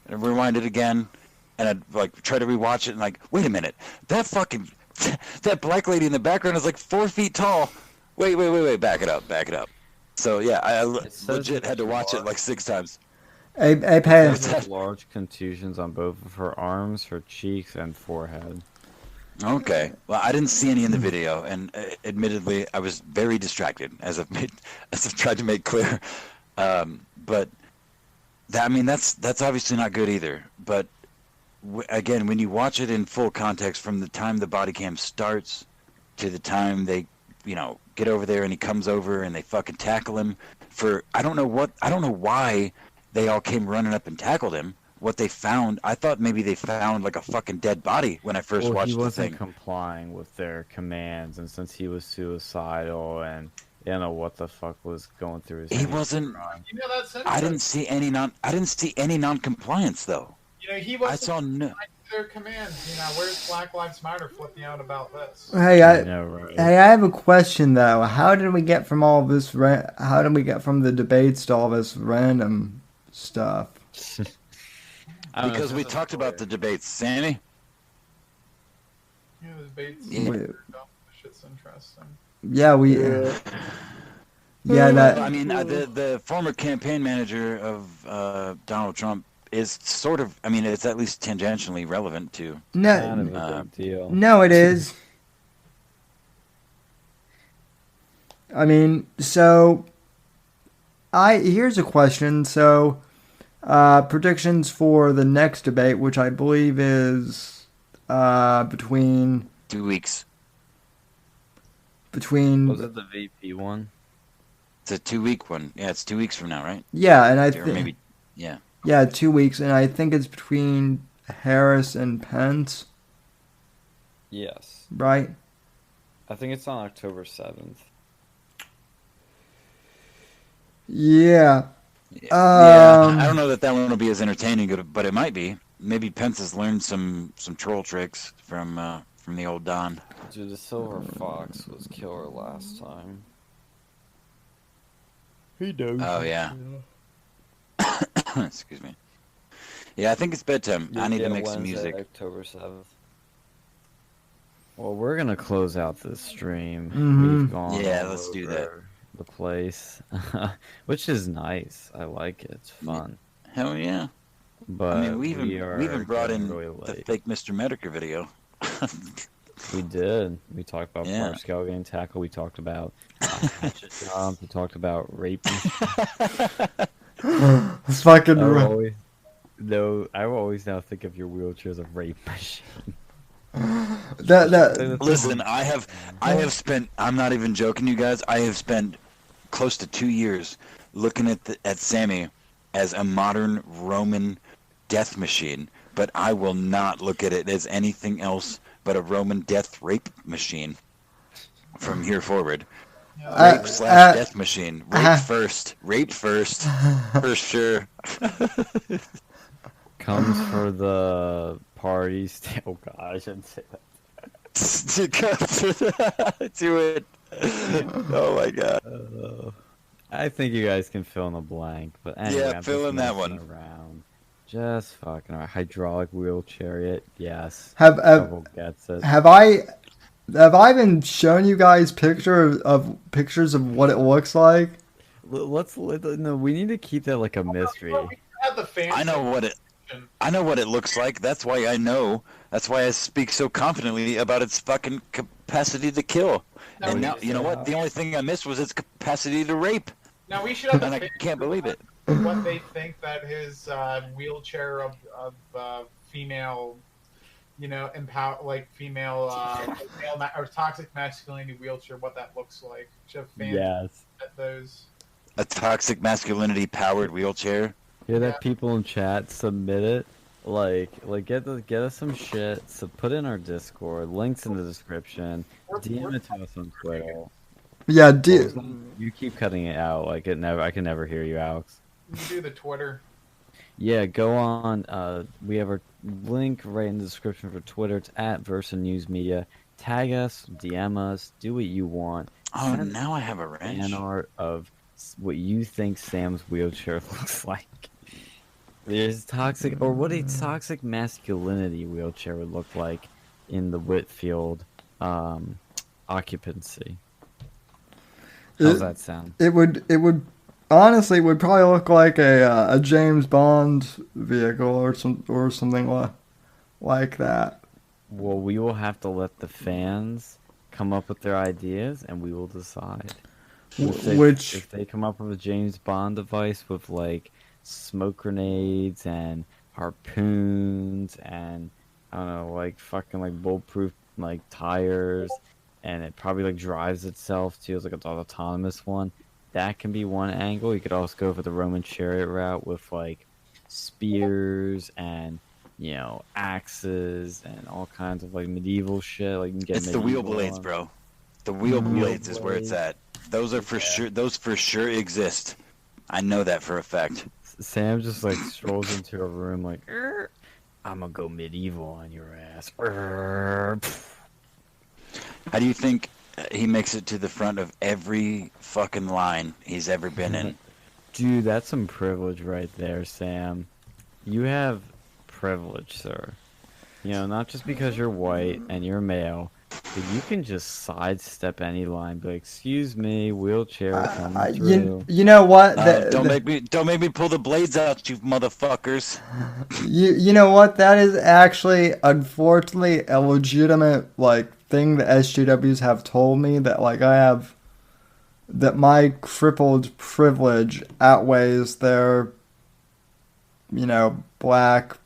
And I'd rewind it again, and I'd like try to rewatch it and like, wait a minute, that black lady in the background is like 4 feet tall. Wait, back it up. So yeah, I legit had to watch it like 6 times. Hey, She Pay. has large contusions on both of her arms, her cheeks, and forehead. Okay. Well, I didn't see any in the video, and admittedly, I was very distracted, as I've tried to make clear. But that's obviously not good either. But again, when you watch it in full context, from the time the body cam starts to the time they, get over there and he comes over and they fucking tackle him I don't know why they all came running up and tackled him. What they found, I thought maybe they found like a fucking dead body when I first watched He the wasn't thing. complying with their commands, and since he was suicidal and you know what the fuck was going through his He head. wasn't. That's I didn't see any non-compliance though. He wasn't. I saw no. Their commands. Where's Black Lives Matter flipping out about this? Hey, I know, right? Hey, I have a question though. How did we get from all this? How did we get from the debates to all this random stuff? Because we talked about the debates, Sammy. The debates. Yeah. Shit's interesting. Yeah, Yeah, that. I mean, the former campaign manager of Donald Trump is sort of. I mean, it's at least tangentially relevant to. Kind of a big deal. No, it is. I mean, so. Here's a question. So, predictions for the next debate, which I believe is between 2 weeks. Was it the VP one? It's a 2-week one. Yeah, it's 2 weeks from now, right? Yeah, and I Or think maybe. Yeah. yeah, 2 weeks, and I think it's between Harris and Pence, Yes. right? I think it's on October 7th. Yeah. Yeah, I don't know that one will be as entertaining, but it might be. Maybe Pence has learned some troll tricks from the old Don. Dude, the Silver Fox was killer last time. He knows. Oh yeah. Excuse me. Yeah, I think it's bedtime. I need to make some music. October 7th. Well, we're gonna close out this stream. Mhm. We've gone Yeah, all let's do over that. The place, which is nice. I like it. It's fun. Hell yeah. But I mean, we even brought in really the late. fake Mr. Medicare video. We did. We talked about Yeah. scale game tackle. We talked about hatchet jump. We talked about rape. It's fucking. I will always now think of your wheelchair as a rape machine. That Listen, I have spent. I'm not even joking, you guys. I have spent close to 2 years looking at Sammy as a modern Roman death machine, but I will not look at it as anything else but a Roman death rape machine from here forward. Rape / death machine. Rape first, for sure. Comes for the parties. Oh god, I shouldn't say that. Do it. Oh my god. I think you guys can fill in the blank, but anyway, Yeah, I'm fill just in that messing one. Around. Just fucking around. Hydraulic wheel chariot, yes. have Couple gets it. have I been showing you guys pictures of what it looks like? No, we need to keep that like a mystery. We have the fans. I know what it looks like. That's why I know. That's why I speak so confidently about its fucking capacity to kill. No, And now, you know what? The only thing I missed was its capacity to rape. Now we should have the And I fans can't believe it. what they think that his wheelchair of female, female or toxic masculinity wheelchair, what that looks like. Should have fans Yes. at those. A toxic masculinity powered wheelchair. Hear that, people in chat? Submit it. Like get us some shit. So put in our Discord. Links in the description. DM it to us on Twitter. Yeah, You keep cutting it out. Like I can never hear you, Alex. You do the Twitter. Yeah, go on. We have our link right in the description for Twitter. It's at Versa News Media. Tag us, DM us, do what you want. Oh, Send now I have a wrench. fan art of what you think Sam's wheelchair looks like. There's toxic, or what a toxic masculinity wheelchair would look like in the Whitfield occupancy. How's that sound? it would honestly would probably look like a James Bond vehicle or something like that. Well, we will have to let the fans come up with their ideas, and we will decide. Which If they come up with a James Bond device with like smoke grenades and harpoons and I don't know, like fucking like bulletproof like tires, and it probably like drives itself too, it's like an autonomous one. That can be one angle. You could also go for the Roman chariot route with like spears and axes and all kinds of like medieval shit. Like you can get It's the wheel medieval blades, ones. bro. The wheel Wheel blades is where it's blades. at. Those are for sure. Those for sure exist. I know that for a fact. Sam just like strolls into a room like, I'm gonna go medieval on your ass. How do you think he makes it to the front of every fucking line he's ever been in? Dude, that's some privilege right there, Sam. You have privilege, sir. Not just because you're white and you're male, but you can just sidestep any line. Be like, excuse me, wheelchair coming through. you know what? Don't make me pull the blades out, you motherfuckers. You know what? That is actually, unfortunately, a legitimate like thing that SJWs have told me that like that my crippled privilege outweighs their, black,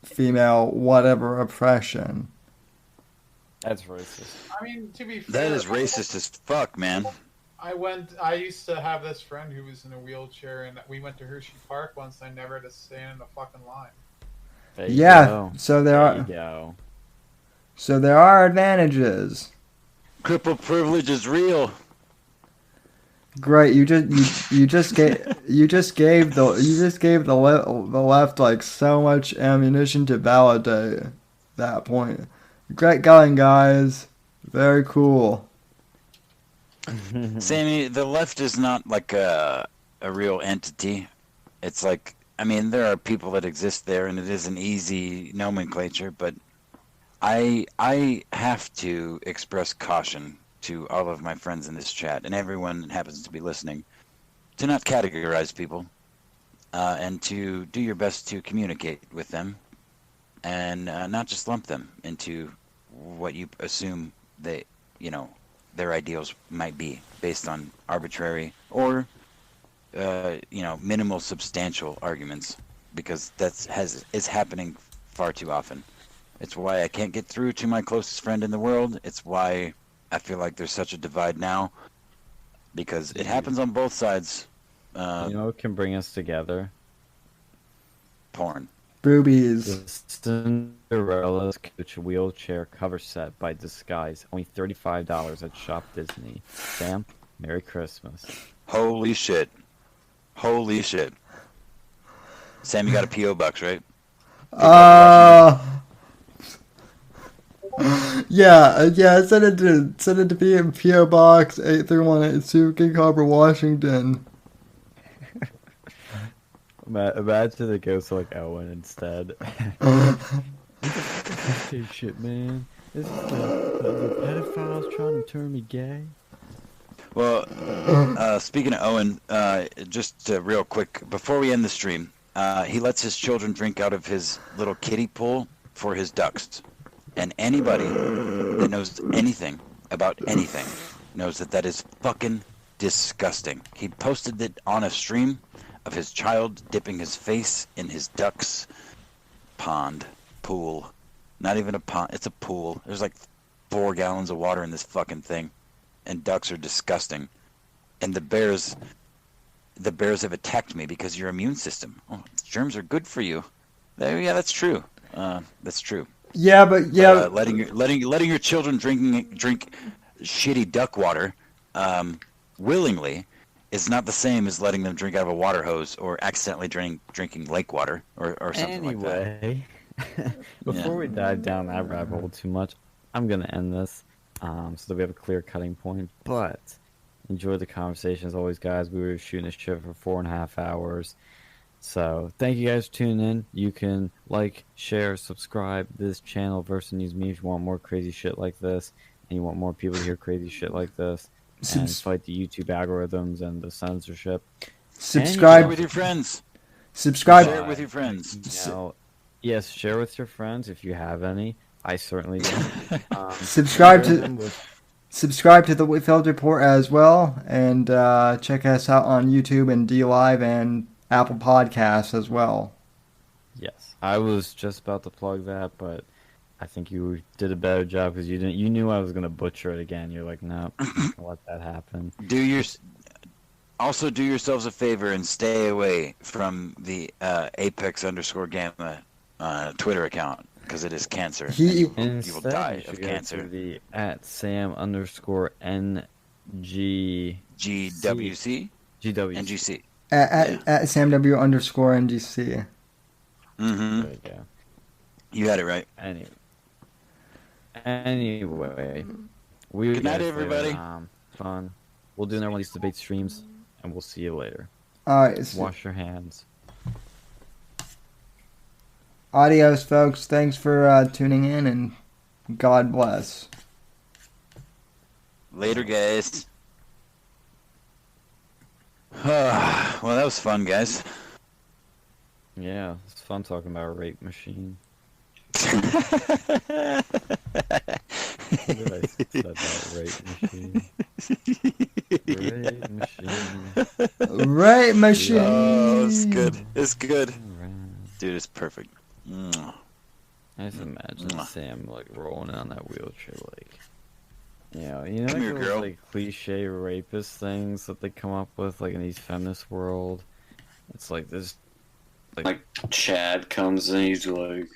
female, whatever oppression. That's racist. I mean, to be fair, That is racist as fuck, man. I used to have this friend who was in a wheelchair, and we went to Hershey Park once. And I never had to stand in a fucking line. There you Yeah, go. so There you go. there are advantages. Crippled privilege is real. Great, you just gave the left like so much ammunition to validate that point. Great going, guys. Very cool. Sammy, the left is not like a real entity. It's like, I mean, there are people that exist there, and it is an easy nomenclature, but I have to express caution to all of my friends in this chat and everyone that happens to be listening to not categorize people and to do your best to communicate with them and not just lump them into what you assume their ideals might be based on arbitrary or minimal substantial arguments, because is happening far too often. It's why I can't get through to my closest friend in the world. It's why I feel like there's such a divide now, because it happens on both sides. What can bring us together? Porn. Boobies. The Cinderella's Coach wheelchair cover set by Disguise, only $35 at Shop Disney. Sam, Merry Christmas. Holy shit. Holy shit. Sam, you got a P.O. Box, right? Yeah, send it to PO Box 83182 Gig Harbor, Washington. Imagine it goes to like Owen instead. Hey, shit, man. This is the pedophiles trying to turn me gay. Well, speaking of Owen, just real quick, before we end the stream, he lets his children drink out of his little kiddie pool for his ducks. And anybody that knows anything about anything knows that is fucking disgusting. He posted it on a stream of his child dipping his face in his duck's pool. Not even a pond, it's a pool. There's like 4 gallons of water in this fucking thing. And ducks are disgusting. And the bears have attacked me because your immune system. Oh, germs are good for you. Yeah, that's true. That's true. Yeah, but letting your children drink shitty duck water willingly is not the same as letting them drink out of a water hose or accidentally drinking lake water or something like that. Anyway, before we dive down that rabbit hole too much, I'm gonna end this so that we have a clear cutting point. But enjoy the conversation as always, guys. We were shooting this shit for 4.5 hours. So thank you guys for tuning in. You can like, share, subscribe this channel Versus News Me if you want more crazy shit like this and you want more people to hear crazy shit like this and fight the YouTube algorithms and the censorship. Share Subscribe. with your friends. Subscribe. Share it with your friends. Now, yes, share with your friends if you have any. I certainly do. Subscribe share to them with- subscribe to the Whitfield Report as well, and check us out on YouTube and D Live and Apple Podcasts as well. Yes, I was just about to plug that, but I think you did a better job because you didn't. You knew I was gonna butcher it again. You're like, no, let that happen. Also do yourselves a favor and stay away from the Apex_Gamma Twitter account because it is cancer. You will die of cancer. The @Sam_NG GWC? GW. NGC. At SamW_NGC. Mm-hmm. There you go. You had it right. Anyway, we Good night, everybody. Fun. We'll do another one of these debate streams, and we'll see you later. All right. Wash your hands. Adios, folks. Thanks for tuning in, and God bless. Later, guys. Well, that was fun, guys. Yeah, it's fun talking about a rape machine. Rape machine. Oh, it's good. It's good. Dude, it's perfect. I just imagine Sam like rolling on that wheelchair, like, Come here, those, girl. like cliche rapist things that they come up with, like in these feminist world. It's like this, like Chad comes and he's like,